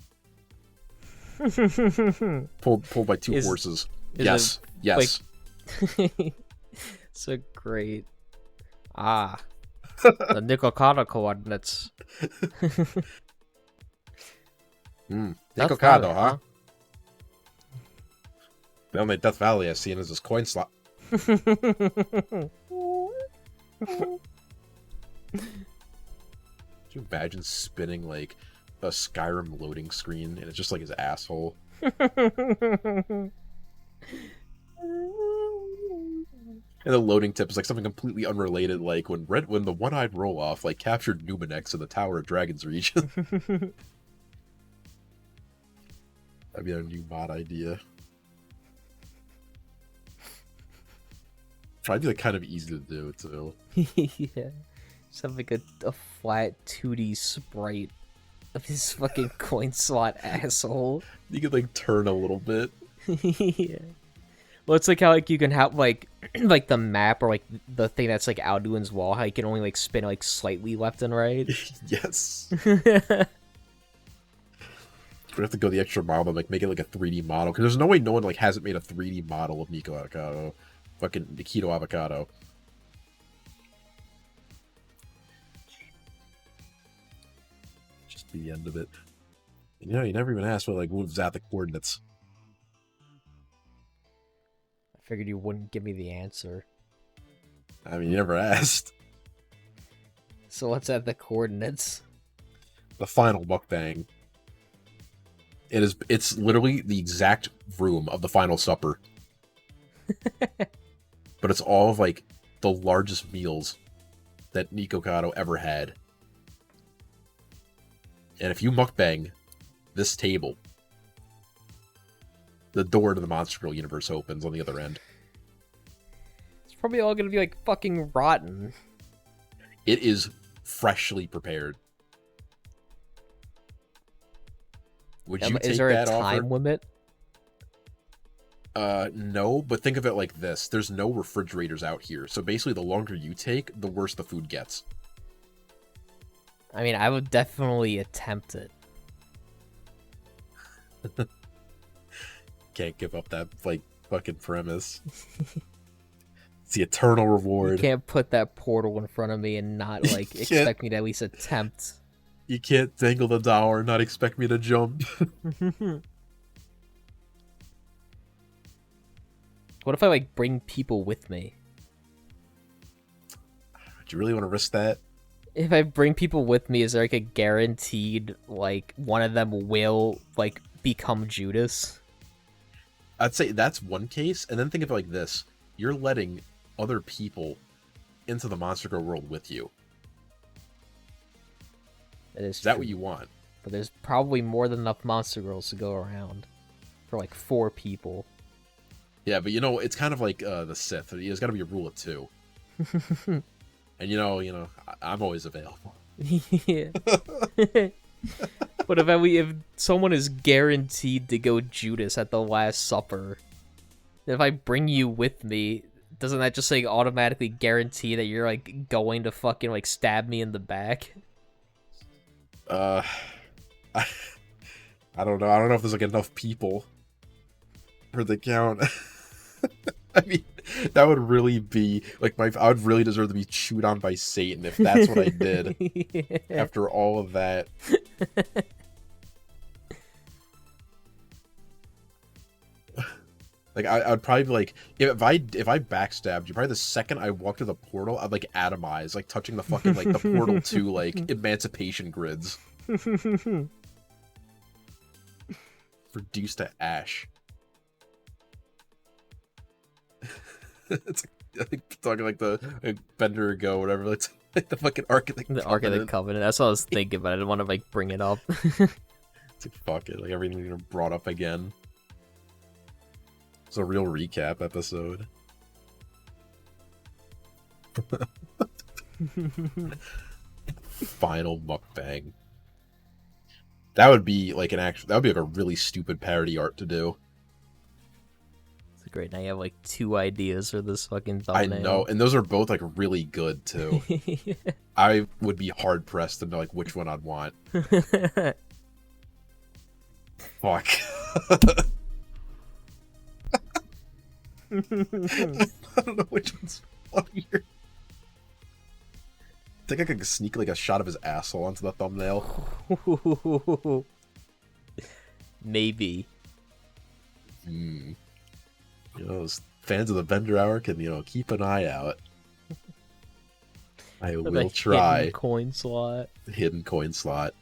pulled by 2 horses. Yes. Yes. Like... So great. The Nikocado coordinates. Nikocado, huh? The only Death Valley I've seen is this Coinslot. Could you imagine spinning like a Skyrim loading screen and it's just like his asshole? And the loading tip is like something completely unrelated, like when the one-eyed roll-off like captured Numenex in the Tower of Dragon's region. That'd be a new mod idea. Probably be like kind of easy to do too. Yeah. Just have like a flat 2D sprite of his fucking coin slot asshole. You could like turn a little bit. Yeah. Well, it's like how like you can have like like the map or like the thing that's like Alduin's wall, how you can only like spin like slightly left and right. Yes. We have to go the extra mile and like make it like a 3D model, because there's no way no one like hasn't made a 3D model of Nikocado, fucking Nikito Avocado. Just be the end of it. And, you know, you never even asked what like moves out the coordinates. I figured you wouldn't give me the answer. I mean, you never asked. So what's at the coordinates? The final mukbang. It's literally the exact room of the Final Supper. But it's all of like the largest meals that Nikocado ever had. And if you mukbang this table, the door to the Monster Girl universe opens on the other end. It's probably all gonna be like fucking rotten. It is freshly prepared. Would you take Is there a that time offer? limit? No, but think of it like this. There's no refrigerators out here. So basically the longer you take, the worse the food gets. I mean, I would definitely attempt it. Can't give up that, like, fucking premise. It's the eternal reward. You can't put that portal in front of me and not, like, expect me to at least attempt. You can't dangle the dollar and not expect me to jump. What if I, like, bring people with me? Do you really want to risk that? If I bring people with me, is there, like, a guaranteed, like, one of them will, like, become Judas? I'd say that's one case, and then think of it like this. You're letting other people into the Monster Girl world with you. Is that what you want? But there's probably more than enough Monster Girls to go around. For, like, 4 people. Yeah, but you know, it's kind of like the Sith. There's got to be a rule of 2. And you know, I'm always available. Yeah. But if someone is guaranteed to go Judas at the Last Supper, if I bring you with me, doesn't that just like automatically guarantee that you're like going to fucking like stab me in the back? I don't know. I don't know if there's like enough people for the count. I mean, That would really be like I would really deserve to be chewed on by Satan if that's what I did. Yeah. After all of that. Like I'd probably be like, if I backstabbed you, probably the second I walked to the portal, I'd like atomize, like touching the fucking like the portal to like emancipation grids, reduced to ash. It's I think talking like the Bender ago, whatever. It's like the fucking Ark of the The Ark of the Covenant. That's what I was thinking, but I didn't want to like bring it up. It's like fuck it, like everything brought up again. It's a real recap episode. Final mukbang. That would be like that would be like a really stupid parody art to do. It's great. Now you have like 2 ideas for this fucking I thumbnail. know, and those are both like really good too. I would be hard pressed to know like which one I'd want. Fuck. I don't know which one's funnier. I think I could sneak like a shot of his asshole onto the thumbnail. Maybe. You know, those fans of the Vendor Hour can, keep an eye out. I will try. Hidden coin slot. Hidden coin slot.